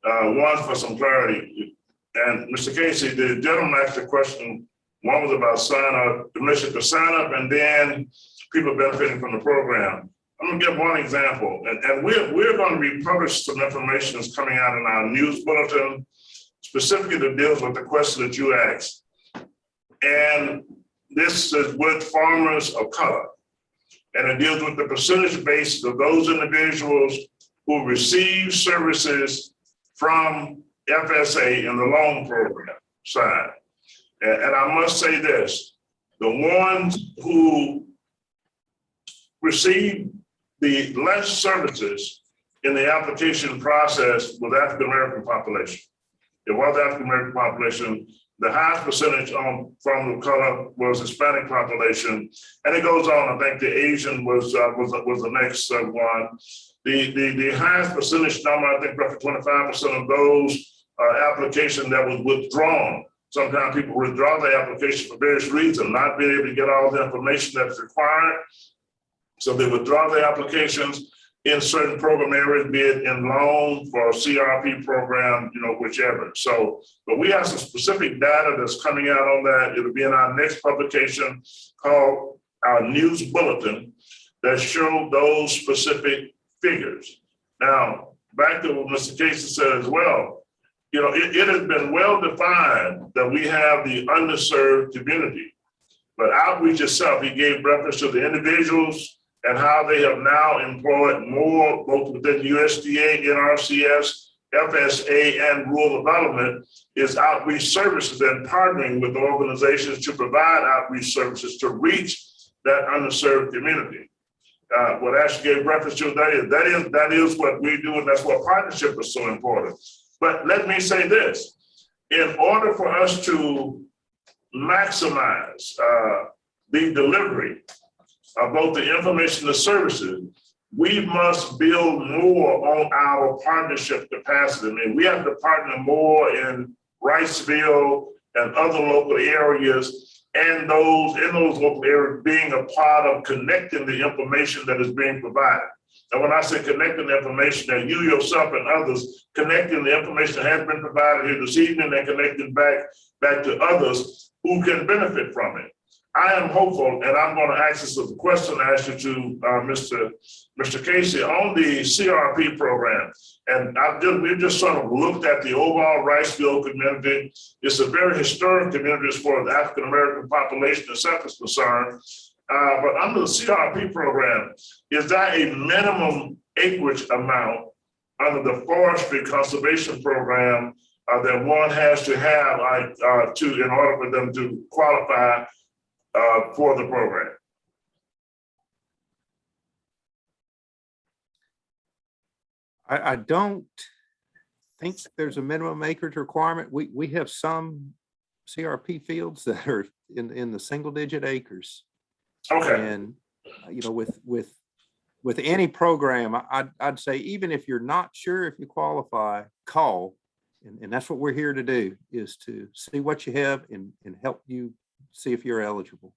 One, for some clarity, and Mr. Casey, the gentleman asked a question. One was about sign up, the mission to sign up, and then people benefiting from the program. I'm gonna give one example, and we're going to republish some information that's coming out in our news bulletin, specifically that deals with the question that you asked. And this is with farmers of color, and it deals with the percentage base of those individuals who receive services from FSA in the loan program side. And I must say this, the ones who receive the less services in the application process was African-American population. It was African-American population. The highest percentage from the color was Hispanic population. And it goes on, I think the Asian was the next one. The highest percentage number, I think roughly 25% of those application that was withdrawn. Sometimes people withdraw the application for various reasons, not being able to get all the information that's required. So they withdraw the applications in certain program areas, be it in loan for CRP program, you know, whichever. So, but we have some specific data that's coming out on that. It'll be in our next publication called our news bulletin that show those specific figures. Now, back to what Mr. Casey said as well, you know, it has been well defined that we have the underserved community, but outreach itself, he gave reference to the individuals and how they have now employed more, both within USDA, NRCS, FSA, and rural development, is outreach services and partnering with organizations to provide outreach services to reach that underserved community. What Ashley gave reference to, that is what we do, and that's what partnership is so important. But let me say this, in order for us to maximize the delivery of both the information and services, we must build more on our partnership capacity. I mean, we have to partner more in Wrightsville and other local areas, and those in those local areas being a part of connecting the information that is being provided. And when I say connecting the information, that you yourself and others connecting the information that has been provided here this evening and connecting back to others who can benefit from it. I am hopeful, and I'm going to ask this as a question, ask you to Mr. Casey on the CRP program. And we've just sort of looked at the overall Riceville community. It's a very historic community as far as the African-American population itself is concerned. But under the CRP program, is that a minimum acreage amount under the forestry conservation program that one has to have in order for them to qualify for the program? I don't think there's a minimum acreage requirement. We have some CRP fields that are in the single digit acres. Okay. And, you know, with any program, I'd say, even if you're not sure if you qualify, call. And that's what we're here to do, is to see what you have and help you see if you're eligible.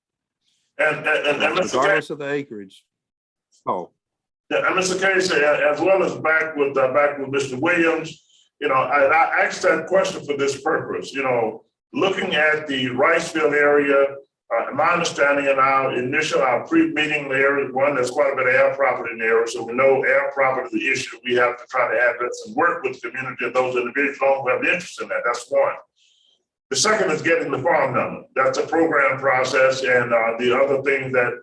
And regardless of the acreage. Oh. Yeah, and Mr. Casey, as well as back with Mr. Williams, you know, I asked that question for this purpose. You know, looking at the Riceville area, my understanding in our pre-meeting area, one, there's quite a bit of air property in the area, so we know air property is the issue. We have to try to address and work with the community and those individuals who have interest in that. That's one. The second is getting the farm number. That's a program process, and the other thing that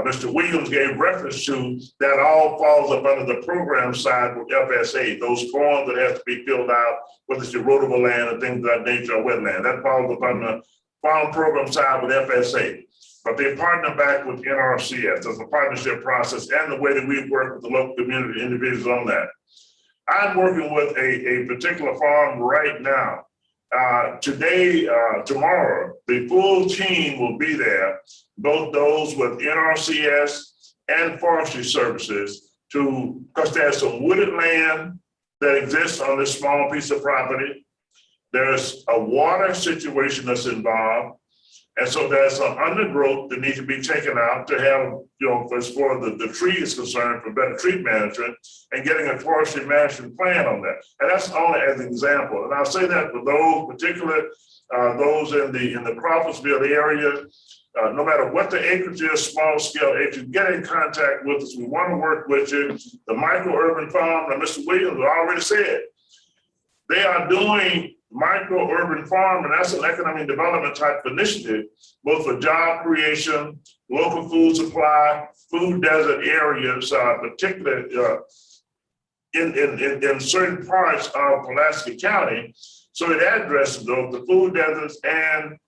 Mr. Williams gave reference to, that all falls up under the program side with FSA. Those forms that have to be filled out, whether it's erodible land and things of that nature, or wetland, that falls up under the farm program side with FSA. But they partner back with NRCS. There's a partnership process and the way that we work with the local community individuals on that. I'm working with a particular farm right now. Today, tomorrow, the full team will be there, both those with NRCS and forestry services, because there's some wooded land that exists on this small piece of property. There's a water situation that's involved. And so there's some undergrowth that needs to be taken out to have, you know, as far as the tree is concerned, for better tree management and getting a forestry management plan on that. And that's only as an example. And I'll say that for those particular, those in the Crawfordsville area, no matter what the acreage is, small scale acreage, get in contact with us. We want to work with you. The micro-urban farm, and Mr. Williams already said, they are doing micro-urban farm, and that's an economic development type of initiative, both for job creation, local food supply, food desert areas, particularly in certain parts of Pulaski County. So it addresses those, the food deserts, and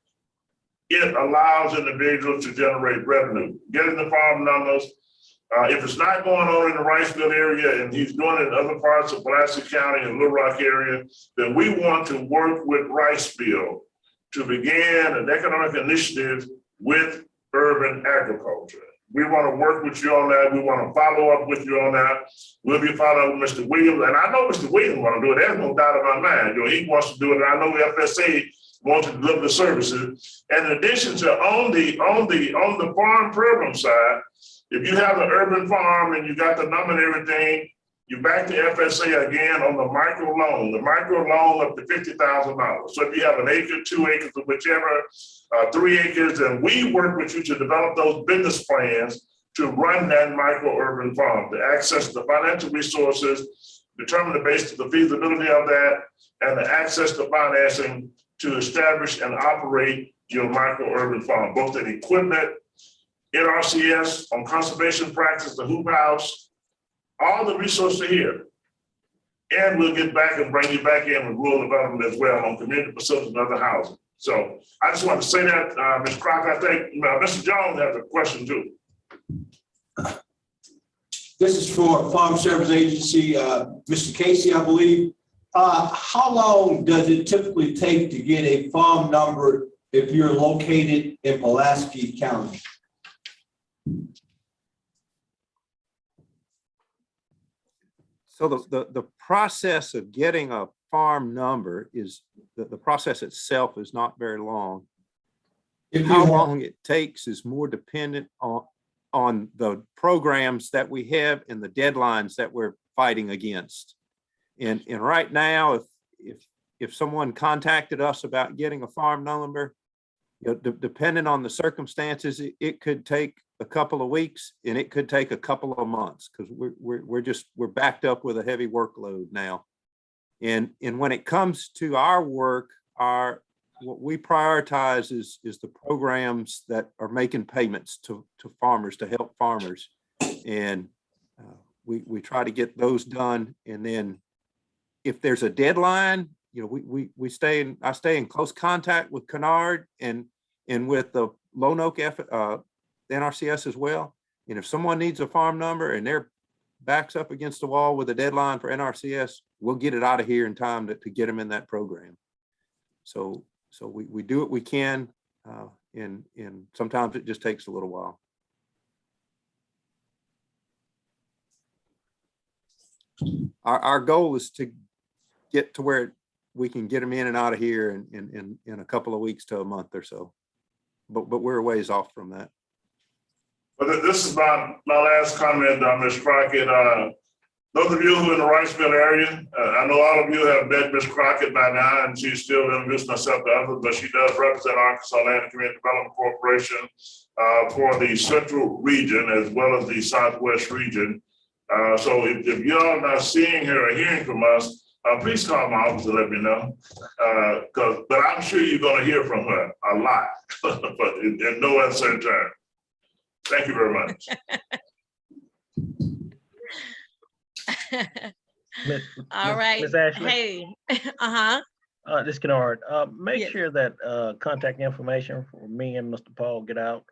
it allows individuals to generate revenue, getting the farm numbers. If it's not going on in the Riceville area and he's doing it in other parts of Pulaski County and Little Rock area, then we want to work with Riceville to begin an economic initiative with urban agriculture. We want to work with you on that. We want to follow up with you on that. We'll be following up with Mr. Williams, and I know Mr. Williams want to do it. There's no doubt in my mind. You know, he wants to do it, and I know the FSA wants to deliver the services. And in addition to on the farm program side, if you have an urban farm and you got the number and everything, you back to FSA again on the micro loan up to $50,000. So if you have an acre, 2 acres, or whichever, 3 acres, and we work with you to develop those business plans to run that micro urban farm, to access the financial resources, determine the basis of the feasibility of that, and the access to financing to establish and operate your micro urban farm, both in equipment, NRCS, on conservation practice, the hoop house, all the resources are here. And we'll get back and bring you back in with rural development as well on community facilities and other housing. So I just want to say that, Ms. Crocker, I think Mr. Jones has a question too. This is for Farm Service Agency, Mr. Casey, I believe. How long does it typically take to get a farm number if you're located in Pulaski County? So the process of getting a farm number is, the process itself is not very long. How long it takes is more dependent on the programs that we have and the deadlines that we're fighting against. And right now, if someone contacted us about getting a farm number, Depending on the circumstances, it could take a couple of weeks and it could take a couple of months because we're backed up with a heavy workload now. And when it comes to our work, what we prioritize is the programs that are making payments to farmers to help farmers. And we try to get those done. And then if there's a deadline, I stay in close contact with Kennard and with the Lonoke NRCS as well. And if someone needs a farm number and their backs up against the wall with a deadline for NRCS, we'll get it out of here in time to get them in that program. So we do what we can, and sometimes it just takes a little while. Our goal is to get to where we can get them in and out of here in a couple of weeks to a month or so, but we're a ways off from that. But this is my last comment, Ms. Crockett. Those of you who are in the Wrightsville area, I know all of you have met Ms. Crockett by now, and she's still introducing herself to others, but she does represent Arkansas Land and Community Development Corporation for the central region as well as the southwest region. So if y'all not seeing her or hearing from us, please call my office and let me know. But I'm sure you're going to hear from her a lot, but in no uncertain term. Thank you very much. All right. Ms. Ashley. Hey. This is Kennard. Make Yes. sure that contact information for me and Mr. Paul get out.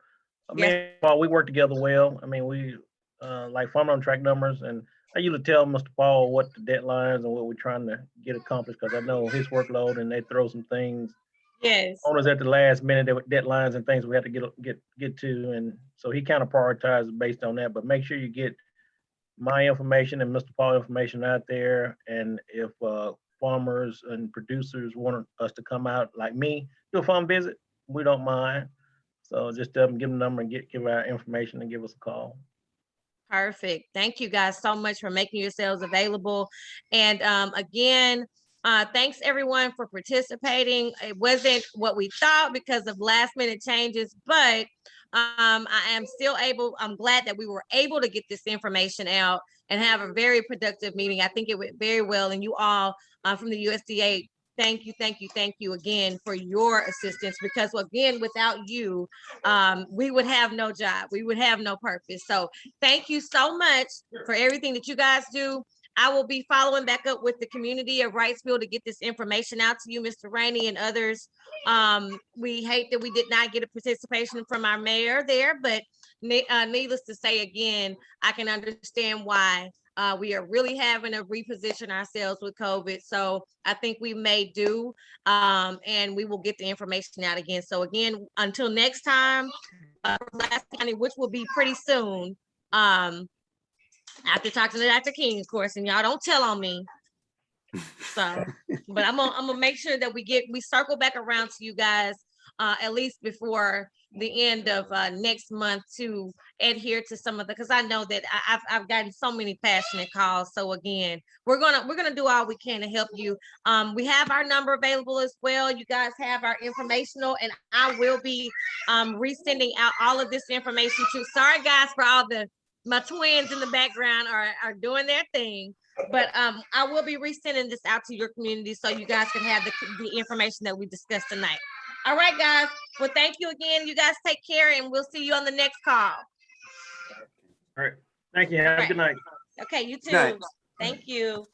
Me Yes. and Paul, we work together well. I mean, we like farm on track numbers, and I usually tell Mr. Paul what the deadlines and what we're trying to get accomplished because I know his workload and they throw some things Yes. on us at the last minute with deadlines and things we have to get to, and so he kind of prioritizes based on that. But make sure you get my information and Mr. Paul information out there, and if farmers and producers want us to come out like me, do a farm visit, we don't mind. So just give them a number and give our information and give us a call. Perfect. Thank you guys so much for making yourselves available. And again, thanks everyone for participating. It wasn't what we thought because of last minute changes, but I am still I'm glad that we were able to get this information out and have a very productive meeting. I think it went very well. And you all from the USDA, thank you again for your assistance, because again, without you, we would have no job. We would have no purpose. So thank you so much for everything that you guys do. I will be following back up with the community of Wrightsville to get this information out to you, Mr. Rainey and others. We hate that we did not get a participation from our mayor there, but needless to say, again, I can understand why. We are really having to reposition ourselves with COVID. So I think we may do, and we will get the information out again. So again, until next time, County, which will be pretty soon, after talking to Dr. King, of course, and y'all don't tell on me. So, but I'm gonna make sure that we circle back around to you guys at least before the end of next month to adhere to some of because I know that I've gotten so many passionate calls. So again, we're gonna do all we can to help you. We have our number available as well. You guys have our informational, and I will be resending out all of this information too. Sorry guys for all my twins in the background are doing their thing, but I will be resending this out to your community so you guys can have the information that we discussed tonight. All right, guys. Well, thank you again. You guys take care, and we'll see you on the next call. All right. Thank you. Have a good night. Okay, you too. Night. Thank you.